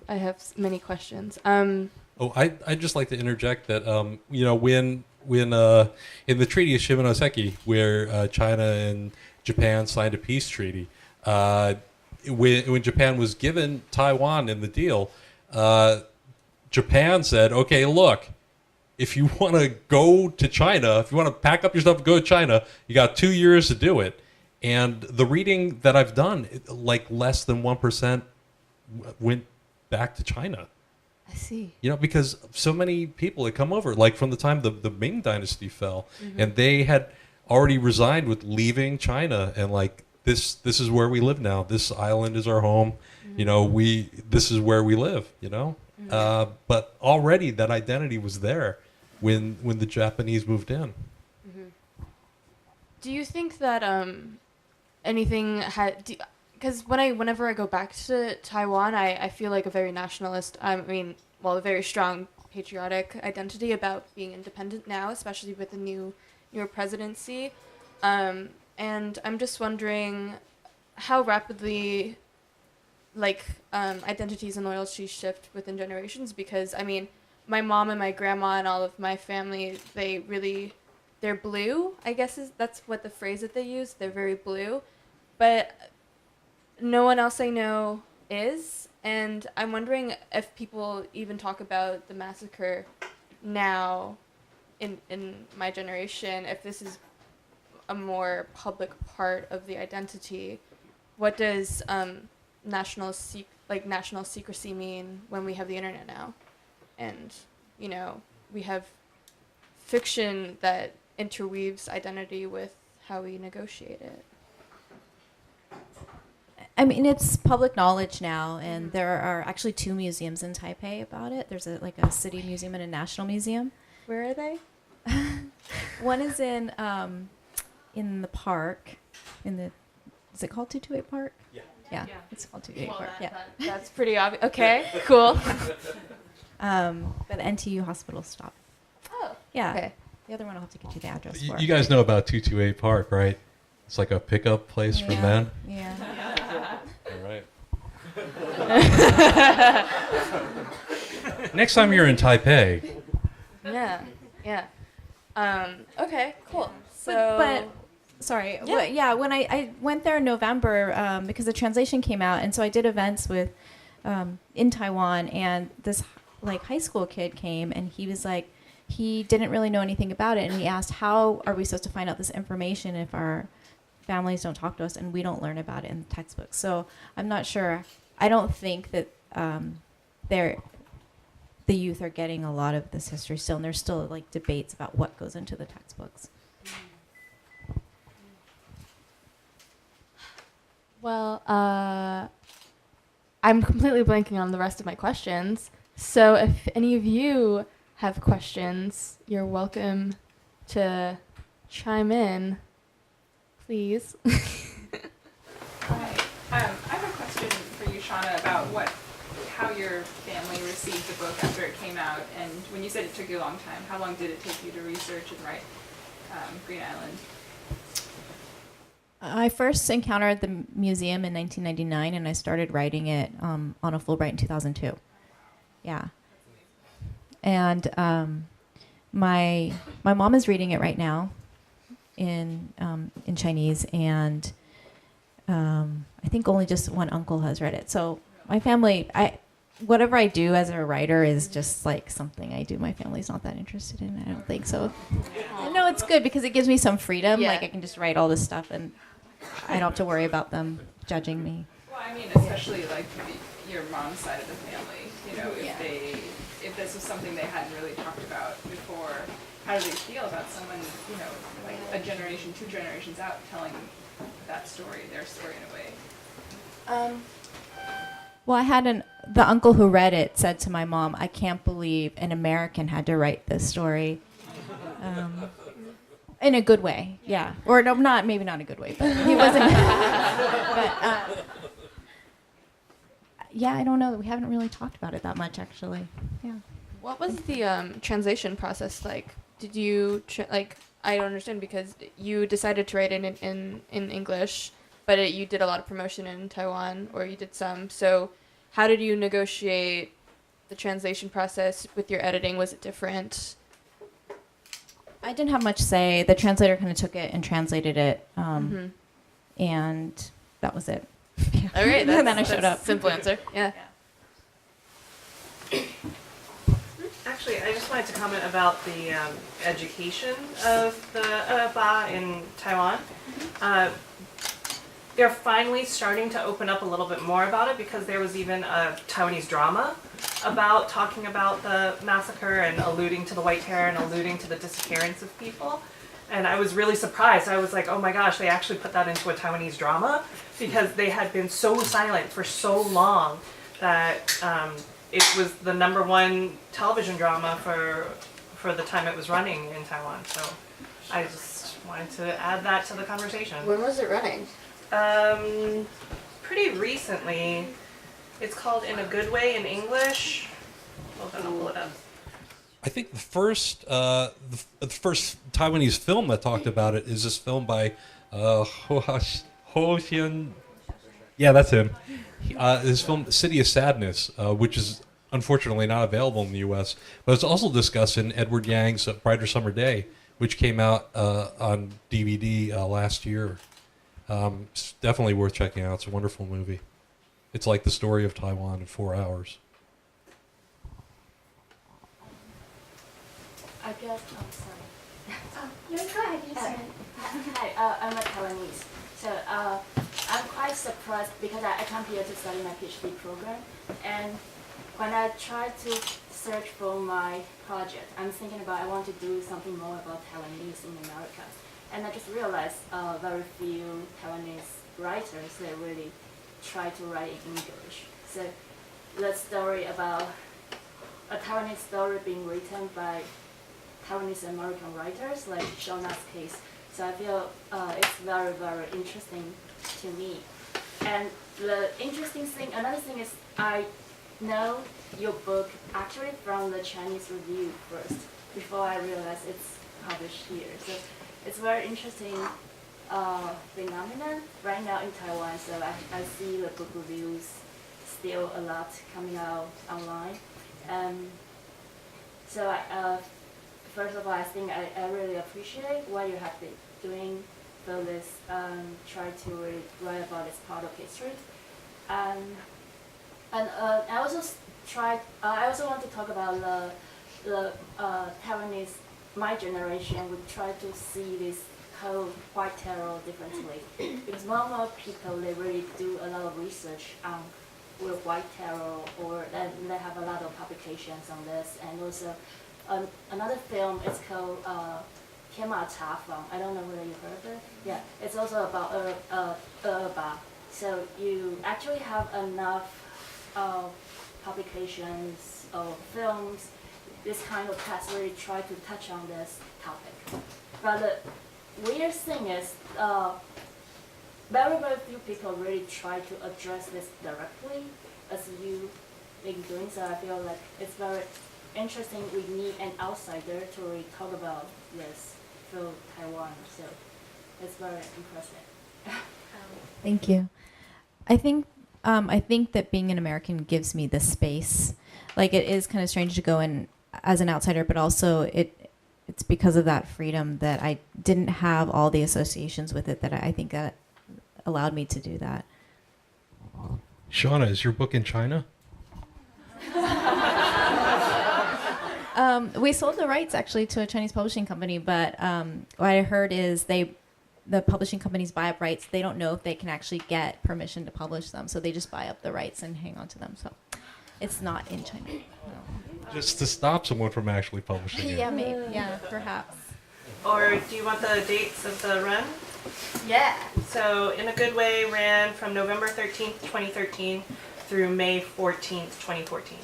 many questions. I'd just like to interject that when in the Treaty of Shimonoseki, where China and Japan signed a peace treaty, when Japan was given Taiwan in the deal, Japan said, "Okay, look, if you want to go to China, if you want to pack up your stuff and go to China, you got 2 years to do it." And the reading that I've done, like less than 1% went back to China. I see. Because so many people had come over, like from the time the Ming Dynasty fell, and they had already resigned with leaving China, and like this is where we live now. This island is our home. This is where we live. But already that identity was there when the Japanese moved in. Do you think that anything had? Because whenever I go back to Taiwan, I feel like a very nationalist. I mean, a very strong patriotic identity about being independent now, especially with the newer presidency. And I'm just wondering how rapidly, identities and loyalties shift within generations. Because I mean, my mom and my grandma and all of my family, they're blue, I guess that's what the phrase that they use. They're very blue, but no one else I know is. And I'm wondering if people even talk about the massacre now in my generation, if this is a more public part of the identity. What does national secrecy mean when we have the internet now? And, we have fiction that interweaves identity with how we negotiate it. I mean, it's public knowledge now, and there are actually 2 museums in Taipei about it. There's a city museum and a national museum. Where are they? One is in the park, is it called 228 Park? Yeah. It's called 228 Park. That's pretty obvious. Okay, cool. But NTU Hospital stop. Oh. Yeah. Okay. The other one I'll have to get you the address for. You guys know about 228 Park, right? It's like a pickup place for men. Yeah. All right. Next time you're in Taipei. Yeah. Okay, cool. But sorry. When I went there in November, because the translation came out, and so I did events with in Taiwan, and this high school kid came, and he was like, he didn't really know anything about it, and he asked, how are we supposed to find out this information if our families don't talk to us and we don't learn about it in the textbooks? So I'm not sure. I don't think that the youth are getting a lot of this history still, and there's still like debates about what goes into the textbooks. Well, I'm completely blanking on the rest of my questions. So if any of you have questions, you're welcome to chime in, please. Hi. I have a question for you, Shawna, about how your family received the book after it came out. And when you said it took you a long time, how long did it take you to research and write Green Island? I first encountered the museum in 1999, and I started writing it on a Fulbright in 2002. Yeah. And my mom is reading it right now in Chinese, and I think only just one uncle has read it. So my family, whatever I do as a writer is just like something I do. My family's not that interested in. I don't think so. No, it's good because it gives me some freedom. Yeah. Like I can just write all this stuff, and I don't have to worry about them judging me. Well, I mean, especially like your mom's side of the family. You know, if this was something they hadn't really talked about before, how do they feel about someone, you know, like a generation, 2 generations out, telling that story, their story in a way? Well, I had the uncle who read it said to my mom, "I can't believe an American had to write this story." In a good way, yeah. Or no, maybe not a good way, but he wasn't. But yeah, I don't know. We haven't really talked about it that much, actually. Yeah. What was the translation process like? Did you I don't understand because you decided to write it in English, but you did a lot of promotion in Taiwan, or you did some. So, how did you negotiate the translation process with your editing? Was it different? I didn't have much say. The translator kind of took it and translated it, and that was it. Yeah. All right, And then I showed up. Simple answer. Yeah. Actually, I just wanted to comment about the education of the Ba in Taiwan. They're finally starting to open up a little bit more about it because there was even a Taiwanese drama about talking about the massacre and alluding to the white terror and alluding to the disappearance of people. And I was really surprised. I was like, oh my gosh, they actually put that into a Taiwanese drama because they had been so silent for so long that it was the #1 television drama for the time it was running in Taiwan. So I just wanted to add that to the conversation. When was it running? Pretty recently. It's called In a Good Way in English. Hold on, I'll pull it up. I think the first Taiwanese film that talked about it is this film by Ho Xian. Yeah, that's him. This film, City of Sadness, which is unfortunately not available in the U.S., but it's also discussed in Edward Yang's Brighter Summer Day, which came out on DVD last year. It's definitely worth checking out. It's a wonderful movie. It's like the story of Taiwan in 4 hours. I guess, I'm sorry. No, go ahead, you said. Hi, I'm a Taiwanese. So I'm quite surprised because I come here to study my PhD program. And when I try to search for my project, I'm thinking about I want to do something more about Taiwanese in America. And I just realized very few Taiwanese writers, they really try to write in English. So the story about a Taiwanese story being written by Taiwanese American writers, like Shawna's case. So I feel it's very, very interesting to me. And the interesting thing, another thing is I know your book actually from the Chinese review first, before I realized it's published here. So it's very interesting phenomenon right now in Taiwan. So I see the book reviews still a lot coming out online. So first of all, I think I really appreciate what you have been doing for this, try to write about this part of history. And I also I also want to talk about the Taiwanese, my generation would try to see this whole white terror differently. Because more and more people, they really do a lot of research on with white terror, or they have a lot of publications on this. And also another film is called Film. I don't know whether you heard of it. Yeah, it's also about Arabelle. So you actually have enough publications or films, this kind of text really try to touch on this topic. But the weird thing is, very, very few people really try to address this directly as you been doing. So I feel like it's very interesting. We need an outsider to really talk about this through Taiwan. So it's very impressive. Thank you. I think that being an American gives me the space. Like, it is kind of strange to go in as an outsider, but also it's because of that freedom that I didn't have all the associations with it that I think that allowed me to do that. Shawna, is your book in China? We sold the rights actually to a Chinese publishing company, but what I heard is the publishing companies buy up rights. They don't know if they can actually get permission to publish them, so they just buy up the rights and hang on to them. So it's not in China. No. Just to stop someone from actually publishing it. Yeah, maybe. Yeah, perhaps. Or do you want the dates of the run? Yeah. So In a Good Way ran from November 13th, 2013 through May 14th, 2014.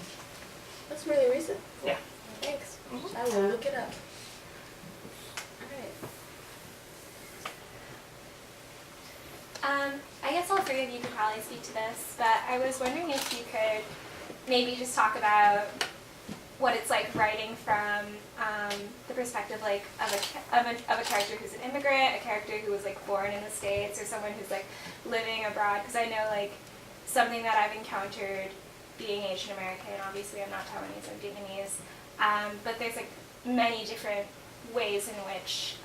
That's really recent. Yeah. Thanks. I will look it up. I guess all three of you could probably speak to this, but I was wondering if you could maybe just talk about what it's like writing from the perspective like of a character who's an immigrant, a character who was like born in the States, or someone who's like living abroad. Because I know like something that I've encountered being Asian American. Obviously, I'm not Taiwanese, I'm Vietnamese, but there's like many different ways in which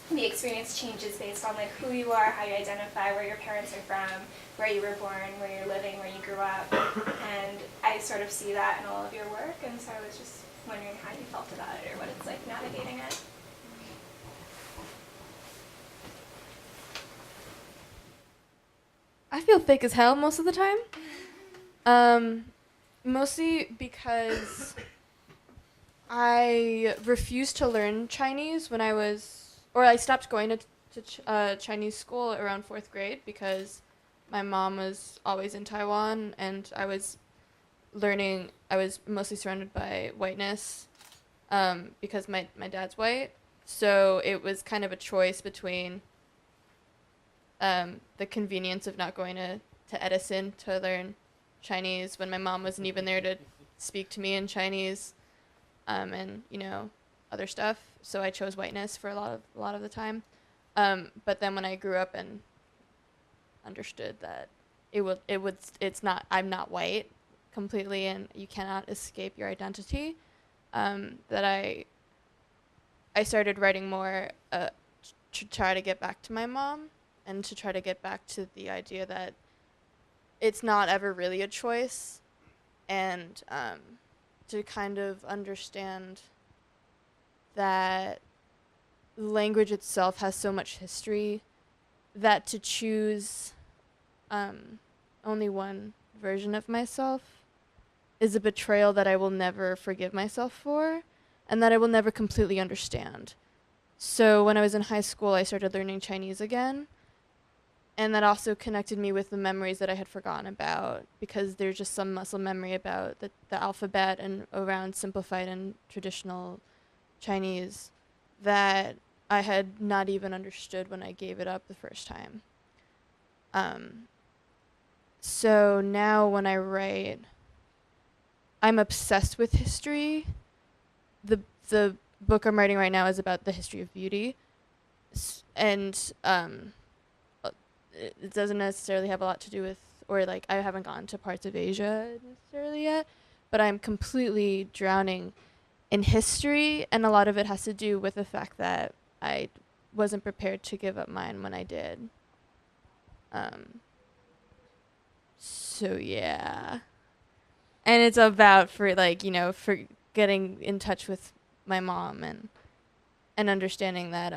the experience changes based on like who you are, how you identify, where your parents are from, where you were born, where you're living, where you grew up, and I sort of see that in all of your work, and so I was just wondering how you felt about it or what it's like navigating it. I feel fake as hell most of the time. Mostly because I refused to learn Chinese when I stopped going to Chinese school around 4th grade because my mom was always in Taiwan and I was mostly surrounded by whiteness because my dad's white. So it was kind of a choice between the convenience of not going to Edison to learn Chinese when my mom wasn't even there to speak to me in Chinese, and other stuff. So I chose whiteness for a lot of the time. But then when I grew up and understood that I'm not white completely and you cannot escape your identity, that I started writing more to try to get back to my mom and to try to get back to the idea that it's not ever really a choice, and to kind of understand that language itself has so much history that to choose only one version of myself is a betrayal that I will never forgive myself for and that I will never completely understand. So when I was in high school, I started learning Chinese again, and that also connected me with the memories that I had forgotten about, because there's just some muscle memory about the alphabet and around simplified and traditional Chinese that I had not even understood when I gave it up the first time. So now when I write, I'm obsessed with history. The book I'm writing right now is about the history of beauty, and it doesn't necessarily have a lot to do with, or like I haven't gotten to parts of Asia necessarily yet, but I'm completely drowning in history, and a lot of it has to do with the fact that I wasn't prepared to give up mine when I did. So yeah. And it's about for getting in touch with my mom and understanding that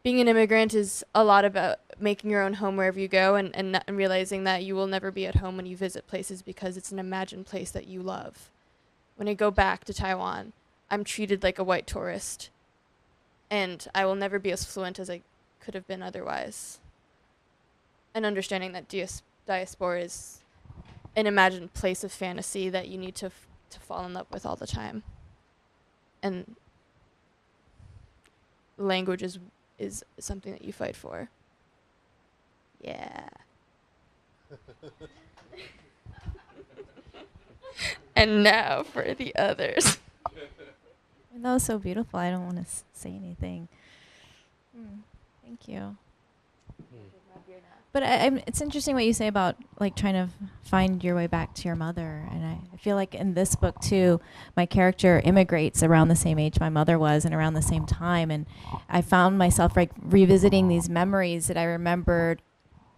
being an immigrant is a lot about making your own home wherever you go, and realizing that you will never be at home when you visit places because it's an imagined place that you love. When I go back to Taiwan, I'm treated like a white tourist, and I will never be as fluent as I could have been otherwise. And understanding that diaspora is an imagined place of fantasy that you need to fall in love with all the time. And language is something that you fight for. Yeah. And now for the others. That was so beautiful. I don't want to say anything. Thank you. But it's interesting what you say about like trying to find your way back to your mother. And I feel like in this book too, my character immigrates around the same age my mother was and around the same time. And I found myself like revisiting these memories that I remembered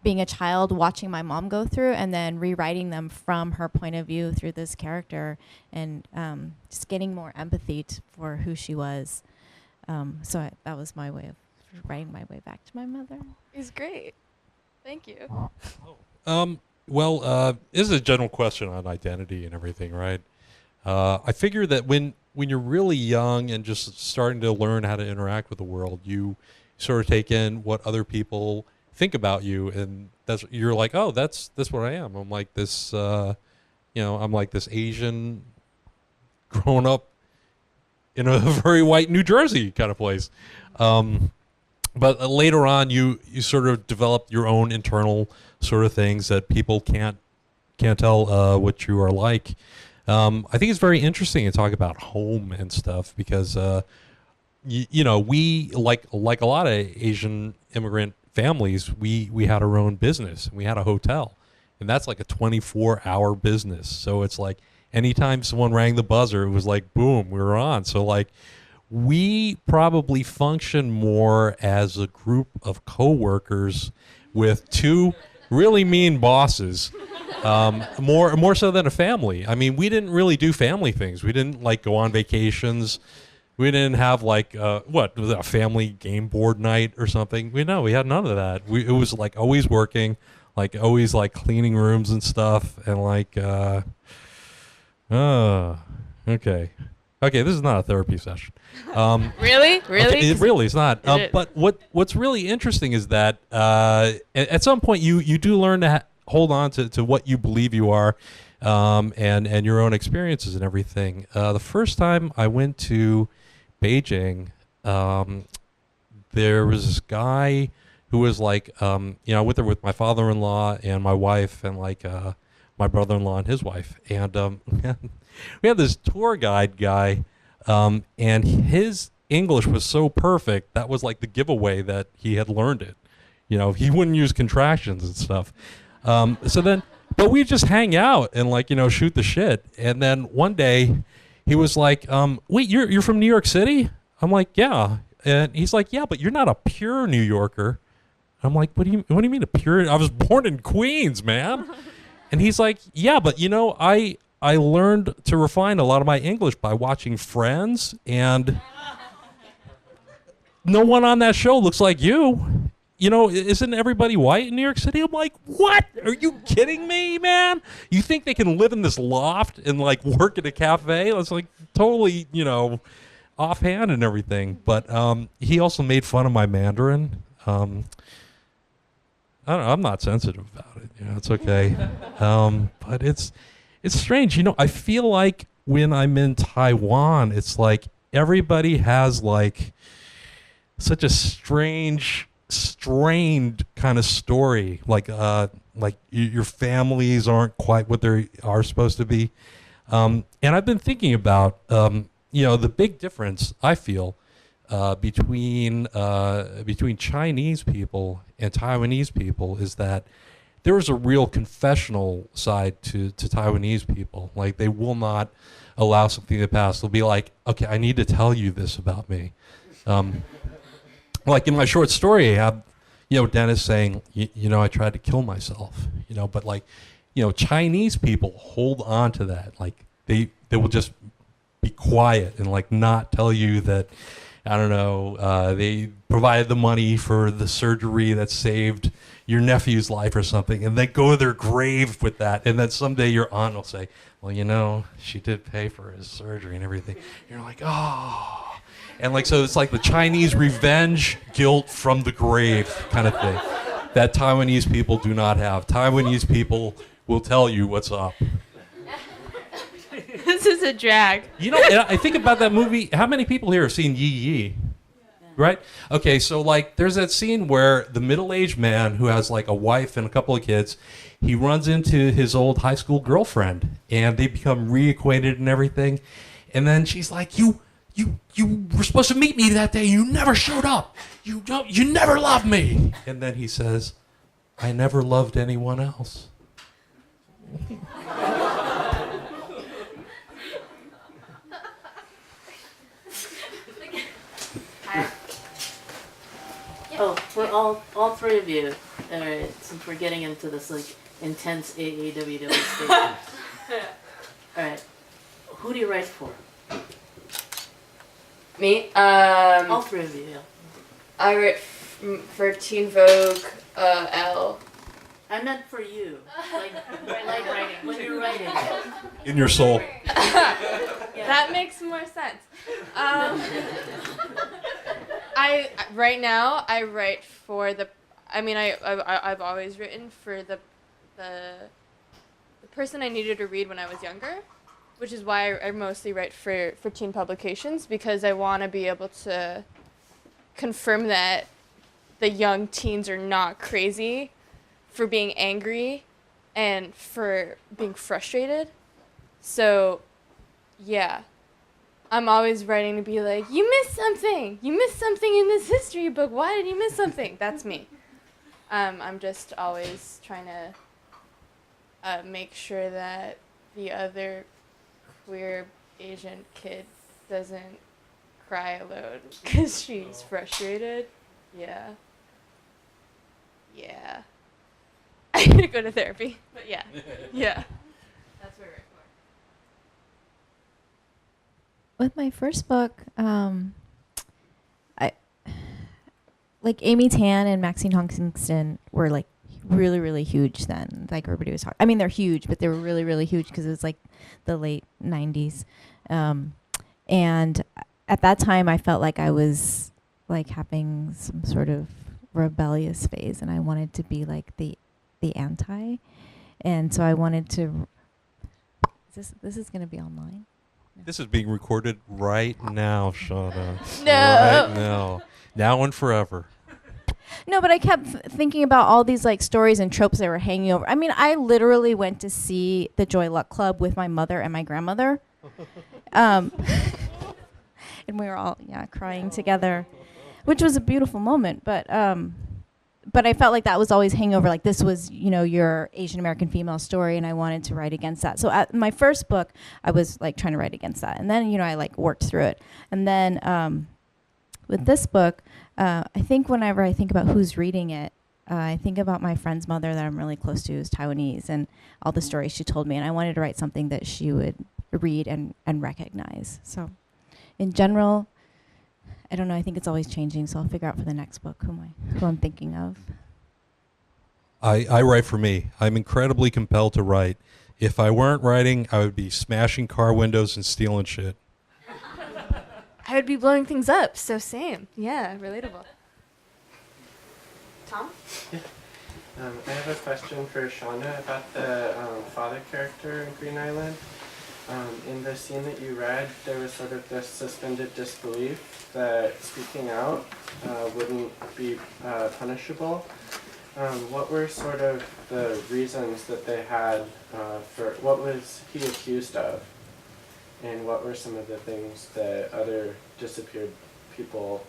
being a child watching my mom go through, and then rewriting them from her point of view through this character, and just getting more empathy for who she was. So that was my way of writing my way back to my mother. It's great. Thank you. Well, this is a general question on identity and everything, right? I figure that when you're really young and just starting to learn how to interact with the world, you sort of take in what other people think about you, and you're like, oh, that's what I am. I'm like this, I'm like this Asian grown up in a very white New Jersey kind of place. But later on, you sort of develop your own internal sort of things that people can't tell what you are like. I think it's very interesting to talk about home and stuff because, we like a lot of Asian immigrant families, we had our own business. We had a hotel, and that's like a 24-hour business. So it's like anytime someone rang the buzzer, it was like, boom, we were on. So like, we probably function more as a group of coworkers with two really mean bosses, more so than a family. I mean, we didn't really do family things. We didn't like go on vacations. We didn't have like a family game board night or something. We had none of that. It was like always working, like always like cleaning rooms and stuff, and like okay, this is not a therapy session. Really? Okay, it's not. But what's really interesting is that at some point you do learn to hold on to what you believe you are, and your own experiences and everything. The first time I went to Beijing, there was this guy who was like, with my father-in-law and my wife and like my brother-in-law and his wife, and we had this tour guide guy, and his English was so perfect that was like the giveaway that he had learned it. He wouldn't use contractions and stuff. But we just hang out and like shoot the shit. And then one day, he was like, "Wait, you're from New York City?" I'm like, "Yeah." And he's like, "Yeah, but you're not a pure New Yorker." I'm like, "What do you mean a pure? I was born in Queens, man." And he's like, "Yeah, but I learned to refine a lot of my English by watching Friends, and no one on that show looks like you. Isn't everybody white in New York City?" I'm like, "What? Are you kidding me, man? You think they can live in this loft and like work at a cafe?" It's like totally, offhand and everything. But he also made fun of my Mandarin. I don't know. I'm not sensitive about it. It's okay. But it's strange. I feel like when I'm in Taiwan, it's like everybody has like such a strained kind of story, like your families aren't quite what they are supposed to be, and I've been thinking about the big difference I feel between Chinese people and Taiwanese people is that there is a real confessional side to Taiwanese people. Like they will not allow something to pass. They'll be like, "Okay, I need to tell you this about me." Like in my short story, I have, Dennis saying, I tried to kill myself, but like, Chinese people hold on to that. Like they will just be quiet and like not tell you that I don't know, they provided the money for the surgery that saved your nephew's life or something, and they go to their grave with that, and then someday your aunt will say, well, you know, she did pay for his surgery and everything. You're like, oh. And like, so it's like the Chinese revenge guilt from the grave kind of thing that Taiwanese people do not have. Taiwanese people will tell you what's up. This is a drag. You know, and I think about that movie. How many people here have seen Yi Yi? Right? Okay, so like there's that scene where the middle-aged man who has like a wife and a couple of kids, he runs into his old high school girlfriend and they become reacquainted and everything. And then she's like, you were supposed to meet me that day. You never showed up. You never loved me. And then he says, I never loved anyone else. Oh, for all three of you, since we're getting into this like intense AAWW state. Alright, who do you write for? Me? All three of you, yeah. I write for Teen Vogue, L. I meant for you. Like writing. When you're writing. In your soul. That makes more sense. Right now I write for the. I mean, I've always written for the person I needed to read when I was younger, which is why I mostly write for teen publications, because I want to be able to confirm that the young teens are not crazy for being angry and for being frustrated. So, yeah. I'm always writing to be like, you missed something! You missed something in this history book! Why did you miss something? That's me. I'm just always trying to make sure that the other queer Asian kid doesn't cry alone because she's frustrated. Yeah. Yeah. I need to go to therapy, but yeah. Yeah. That's what I write for. With my first book, I like Amy Tan and Maxine Hong Kingston were like really, really huge then. Like everybody was I mean, they're huge, but they were really, really huge because it was like the late 90s. And at that time, I felt like I was like having some sort of rebellious phase, and I wanted to be like the anti. And so I wanted to. This is going to be online. This is being recorded right now, Shawna. No. Right now. Now and forever. No, but I kept thinking about all these like stories and tropes that were hanging over. I mean, I literally went to see the Joy Luck Club with my mother and my grandmother. And we were all crying together, which was a beautiful moment. But I felt like that was always hanging over. Like this was, your Asian American female story, and I wanted to write against that. So at my first book, I was like trying to write against that, and then I like worked through it. And then with this book, I think whenever I think about who's reading it, I think about my friend's mother that I'm really close to, who's Taiwanese, and all the stories she told me. And I wanted to write something that she would read and recognize. So in general, I don't know, I think it's always changing, so I'll figure out for the next book who I'm thinking of. I write for me. I'm incredibly compelled to write. If I weren't writing, I would be smashing car windows and stealing shit. I would be blowing things up, so same. Yeah, relatable. Tom? Yeah. I have a question for Shawna about the father character in Green Island. In the scene that you read, there was sort of this suspended disbelief that speaking out wouldn't be punishable. What were sort of the reasons that they had for what was he accused of? And what were some of the things that other disappeared people,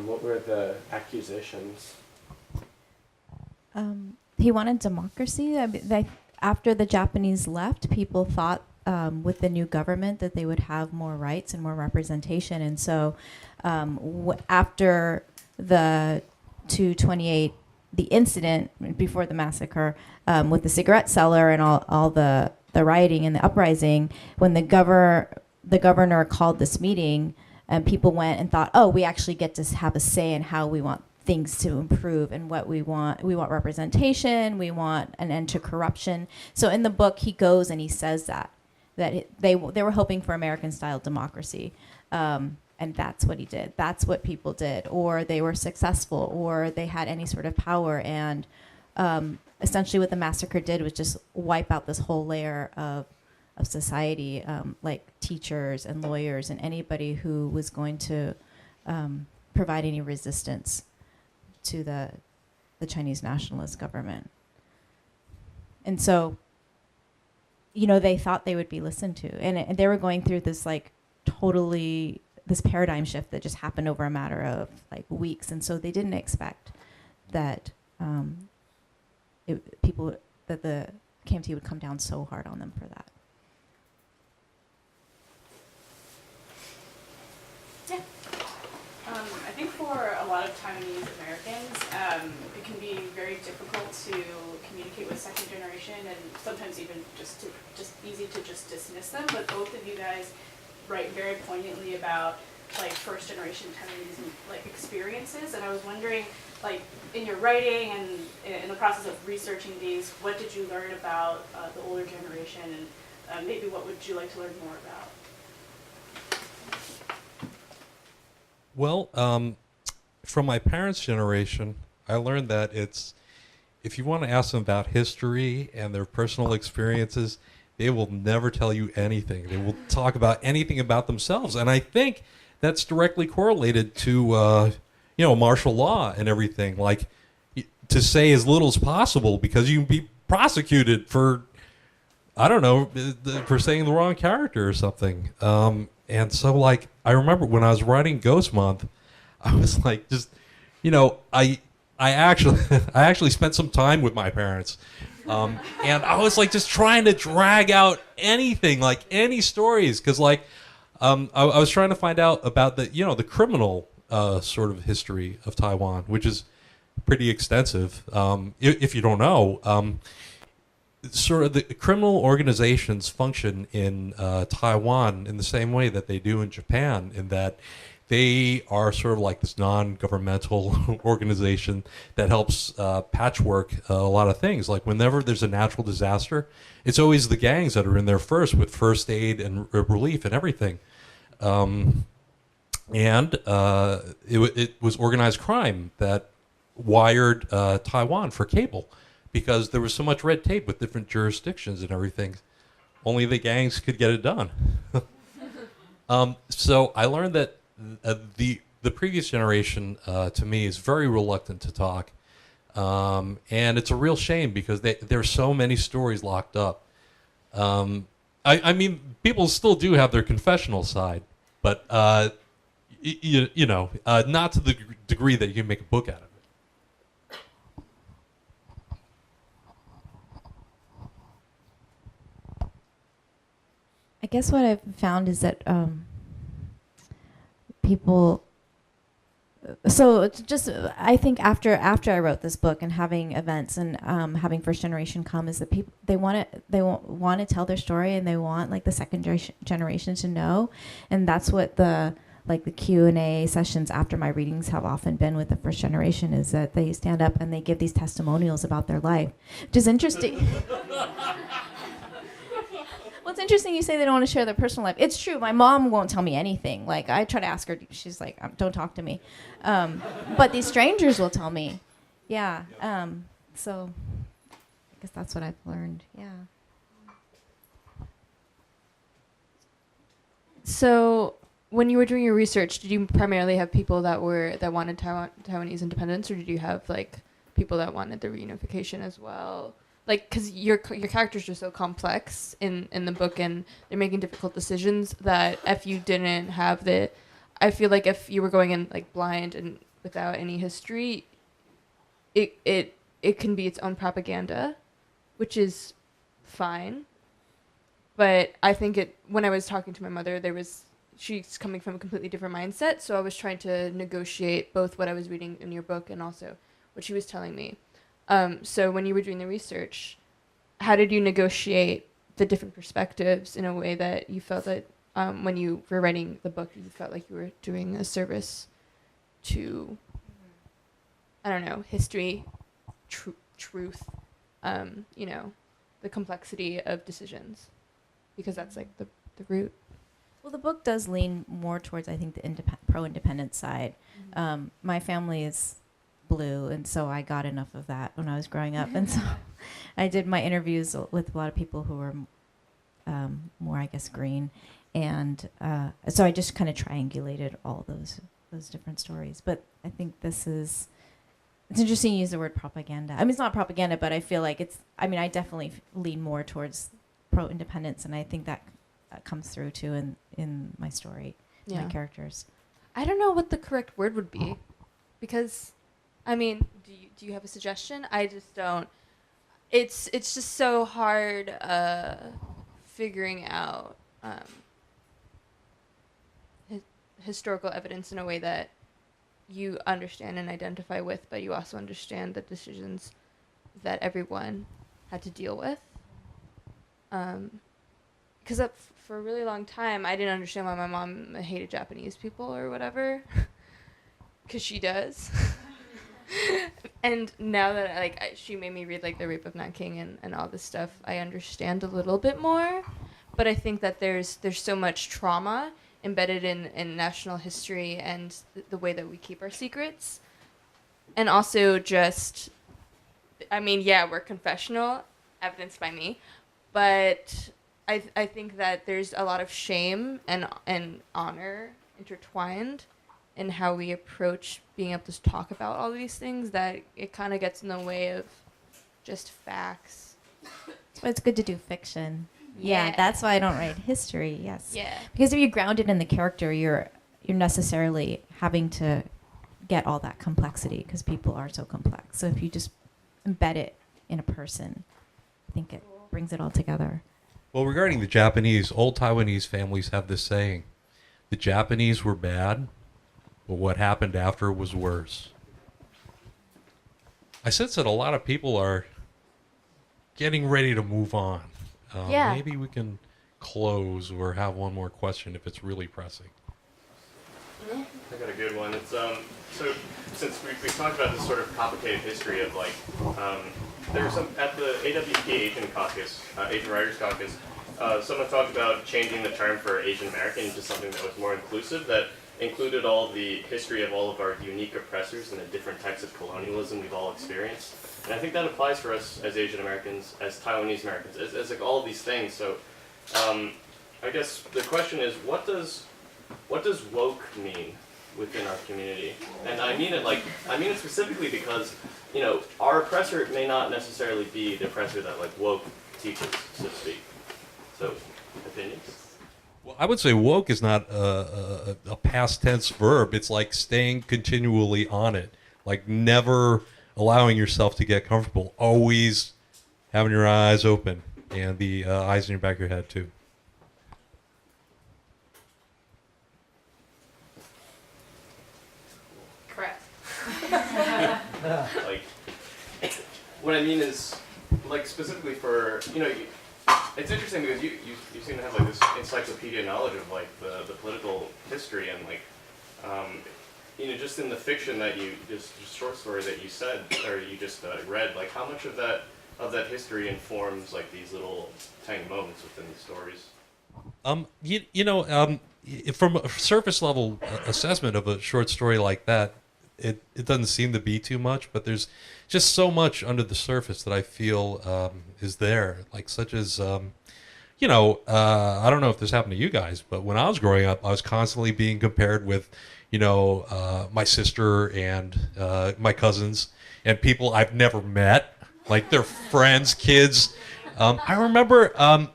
what were the accusations? He wanted democracy. After the Japanese left, people thought with the new government that they would have more rights and more representation. And so after the 228, the incident before the massacre with the cigarette seller and all the rioting and the uprising, when the governor called this meeting And people went and thought, oh, we actually get to have a say in how we want things to improve and what we want. We want representation. We want an end to corruption. So in the book, he goes and he says they were hoping for American-style democracy. And that's what he did. That's what people did. Or they were successful, or they had any sort of power. And essentially what the massacre did was just wipe out this whole layer of society, like teachers and lawyers and anybody who was going to provide any resistance to the Chinese nationalist government. And so, they thought they would be listened to. And they were going through this this paradigm shift that just happened over a matter of like weeks. And so they didn't expect that the KMT would come down so hard on them for that. I think for a lot of Taiwanese Americans, it can be very difficult to communicate with second generation, and sometimes even just easy to just dismiss them. But both of you guys write very poignantly about like first generation Taiwanese like experiences, and I was wondering, like in your writing and in the process of researching these, what did you learn about the older generation, and maybe what would you like to learn more about? Well, from my parents' generation, I learned that if you want to ask them about history and their personal experiences, they will never tell you anything. They will talk about anything about themselves. And I think that's directly correlated to, martial law and everything. Like, to say as little as possible because you can be prosecuted for, I don't know, for saying the wrong character or something. And so, like, I remember when I was writing Ghost Month, I was like, just, I actually spent some time with my parents. And I was like just trying to drag out anything, like any stories, because like I was trying to find out about the criminal sort of history of Taiwan, which is pretty extensive. If you don't know, sort of the criminal organizations function in Taiwan in the same way that they do in Japan, in that they are sort of like this non-governmental organization that helps patchwork a lot of things. Like whenever there's a natural disaster, it's always the gangs that are in there first with first aid and relief and everything. And it was organized crime that wired Taiwan for cable, because there was so much red tape with different jurisdictions and everything. Only the gangs could get it done. So I learned that the previous generation, to me, is very reluctant to talk. And it's a real shame because there's so many stories locked up. I mean, people still do have their confessional side, but not to the degree that you can make a book out of it. I guess what I've found is that people. So it's just, I think after I wrote this book and having events and having first generation come, is that people they want to tell their story, and they want like the second generation to know, and that's what the Q&A sessions after my readings have often been with the first generation, is that they stand up and they give these testimonials about their life, which is interesting. Well, it's interesting you say they don't want to share their personal life. It's true. My mom won't tell me anything. Like, I try to ask her. She's like, don't talk to me. But these strangers will tell me. Yeah. So I guess that's what I've learned. Yeah. So when you were doing your research, did you primarily have people that wanted Taiwanese independence, or did you have like people that wanted the reunification as well? Like, because your characters are so complex in the book, and they're making difficult decisions, that if you didn't have I feel like if you were going in like blind and without any history, it can be its own propaganda, which is fine. But I think when I was talking to my mother, she's coming from a completely different mindset, so I was trying to negotiate both what I was reading in your book and also what she was telling me. So when you were doing the research, how did you negotiate the different perspectives in a way that you felt that when you were writing the book, you felt like you were doing a service to, I don't know, history, truth, you know, the complexity of decisions, because that's like the root. Well, the book does lean more towards, I think, the pro-independence side. My family is blue, and so I got enough of that when I was growing up. And so I did my interviews with a lot of people who were more, I guess, green. And so I just kind of triangulated all those different stories. But I think it's interesting you use the word propaganda. I mean, it's not propaganda, but I feel like I definitely lean more towards pro-independence, and I think that comes through too in my story, my characters. I don't know what the correct word would be, because, I mean, do you have a suggestion? I just don't. It's just so hard figuring out historical evidence in a way that you understand and identify with, but you also understand the decisions that everyone had to deal with. Because for a really long time, I didn't understand why my mom hated Japanese people or whatever, because she does. And now that she made me read like The Rape of Nanking and all this stuff, I understand a little bit more. But I think that there's so much trauma embedded in national history and the way that we keep our secrets. And also just, I mean, yeah, we're confessional, evidenced by me, but I think that there's a lot of shame and honor intertwined in how we approach being able to talk about all these things, that it kind of gets in the way of just facts. That's why it's good to do fiction. Yeah, that's why I don't write history. Yes. Yeah. Because if you're grounded in the character, you're necessarily having to get all that complexity, because people are so complex. So if you just embed it in a person, I think it brings it all together. Well, regarding the Japanese, old Taiwanese families have this saying: the Japanese were bad, but what happened after was worse. I sense that a lot of people are getting ready to move on. Maybe we can close or have one more question if it's really pressing. I got a good one. It's so since we talked about this sort of complicated history of there's some at the AWP Asian Caucus, Asian Writers Caucus. Someone talked about changing the term for Asian American into something that was more inclusive, that included all the history of all of our unique oppressors and the different types of colonialism we've all experienced. And I think that applies for us as Asian Americans, as Taiwanese Americans, as like all of these things. So I guess the question is, what does woke mean within our community? And I mean it specifically because, our oppressor may not necessarily be the oppressor that woke teaches, so to speak. So, opinions? Well, I would say woke is not a past tense verb. It's like staying continually on it, like never allowing yourself to get comfortable, always having your eyes open and the eyes in your back of your head too. Correct. What I mean is, specifically for, it's interesting because you seem to have this encyclopedia knowledge of the political history and just in the fiction that you just short story that you said or you just read, how much of that history informs these little tiny moments within the stories? From a surface level assessment of a short story like that, it doesn't seem to be too much, but there's just so much under the surface that I feel is there, such as I don't know if this happened to you guys, but when I was growing up, I was constantly being compared with my sister and my cousins and people I've never met, their friends, kids. I remember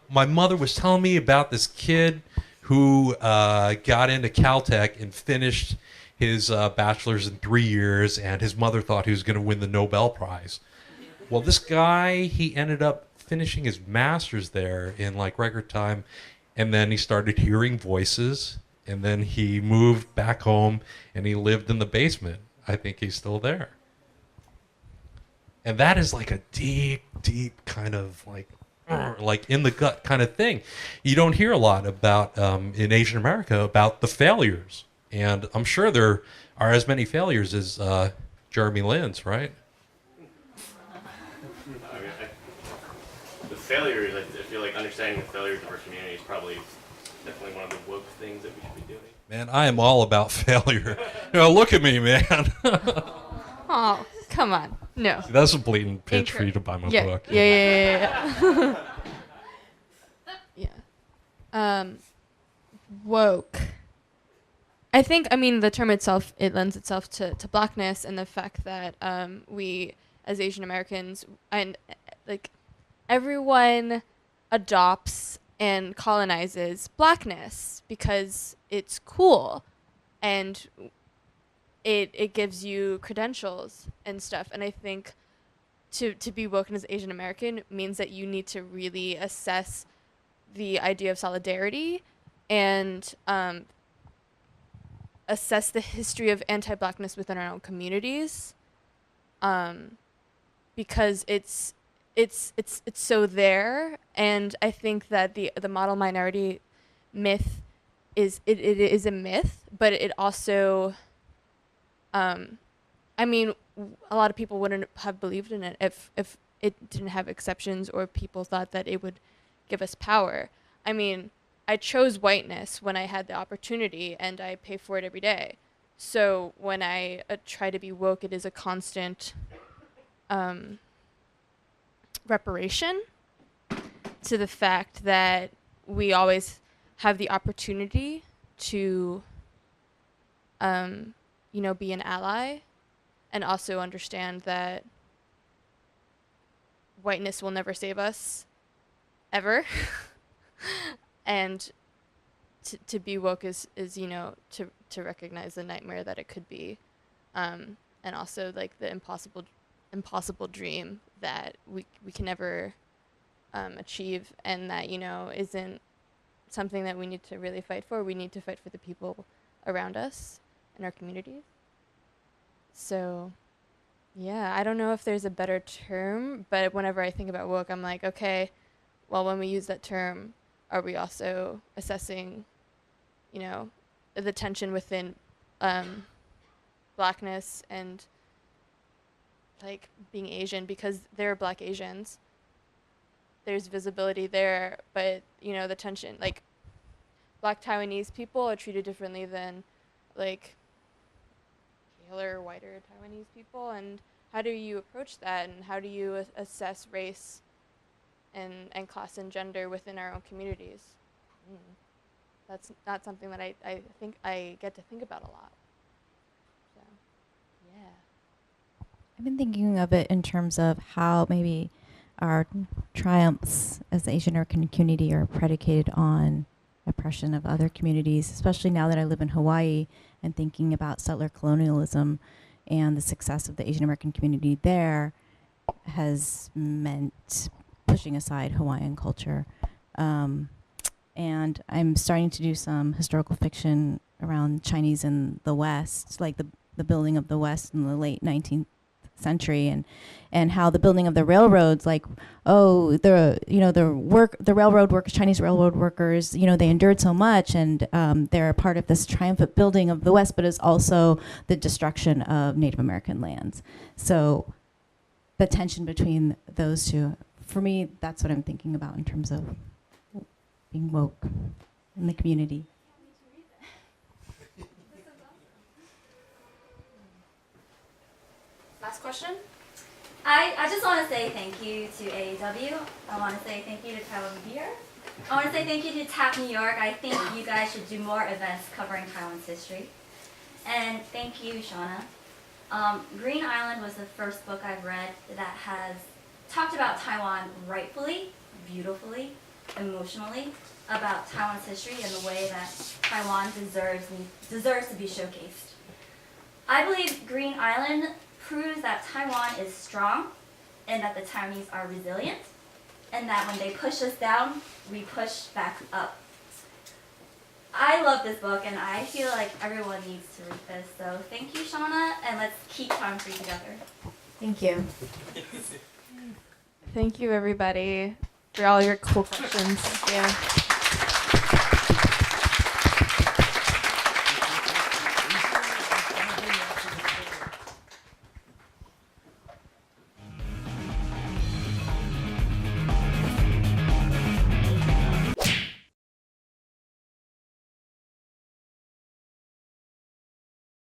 my mother was telling me about this kid who got into Caltech and finished his bachelor's in 3 years, and his mother thought he was going to win the Nobel Prize. Well, this guy, he ended up finishing his master's there in record time, and then he started hearing voices, and then he moved back home, and he lived in the basement. I think he's still there. And that is a deep, deep kind of like in the gut kind of thing. You don't hear a lot about in Asian America about the failures, and I'm sure there are as many failures as Jeremy Lin's, right? I mean, the failures, I feel like understanding the failures of our community is probably definitely one of the woke things that we should be doing. Man, I am all about failure. Look at me, man. Oh, come on. No. See, that's a blatant pitch for you to buy my book. Yeah. Yeah. Woke. I think, the term itself, it lends itself to blackness and the fact that we, as Asian Americans, and like everyone adopts and colonizes blackness because it's cool and it gives you credentials and stuff. And I think to be woke as Asian American means that you need to really assess the idea of solidarity and assess the history of anti-blackness within our own communities, because it's so there. And I think that the model minority myth is a myth, but it also a lot of people wouldn't have believed in it if it didn't have exceptions or people thought that it would give us power. I chose whiteness when I had the opportunity, and I pay for it every day. So when I try to be woke, it is a constant reparation to the fact that we always have the opportunity to, be an ally, and also understand that whiteness will never save us, ever. And to be woke is to recognize the nightmare that it could be, and also like the impossible dream that we can never achieve, and that isn't something that we need to really fight for. We need to fight for the people around us in our communities. So yeah, I don't know if there's a better term, but whenever I think about woke, I'm like, okay, well, when we use that term, are we also assessing, the tension within blackness and like being Asian, because there are black Asians. There's visibility there, but the tension, like black Taiwanese people are treated differently than like paler, whiter Taiwanese people. And how do you approach that, and how do you assess race and class and gender within our own communities? That's not something that I think I get to think about a lot. So, yeah. I've been thinking of it in terms of how maybe our triumphs as the Asian American community are predicated on oppression of other communities, especially now that I live in Hawaii and thinking about settler colonialism and the success of the Asian American community there has meant pushing aside Hawaiian culture. And I'm starting to do some historical fiction around Chinese in the West, like the building of the West in the late 19th century, and how the building of the railroads, like, the railroad workers, Chinese railroad workers, they endured so much, and they're a part of this triumphant building of the West, but it's also the destruction of Native American lands. So the tension between those two, for me, that's what I'm thinking about in terms of being woke in the community. Last question. I just want to say thank you to AAW. I want to say thank you to Taiwan Beer. I want to say thank you to TAP New York. I think you guys should do more events covering Taiwan's history. And thank you, Shawna. Green Island was the first book I've read that has talked about Taiwan rightfully, beautifully, emotionally, about Taiwan's history and the way that Taiwan deserves to be showcased. I believe Green Island proves that Taiwan is strong and that the Taiwanese are resilient, and that when they push us down, we push back up. I love this book, and I feel like everyone needs to read this. So thank you, Shawna, and let's keep Taiwan free together. Thank you. Thank you, everybody. for all your cool questions. Yeah.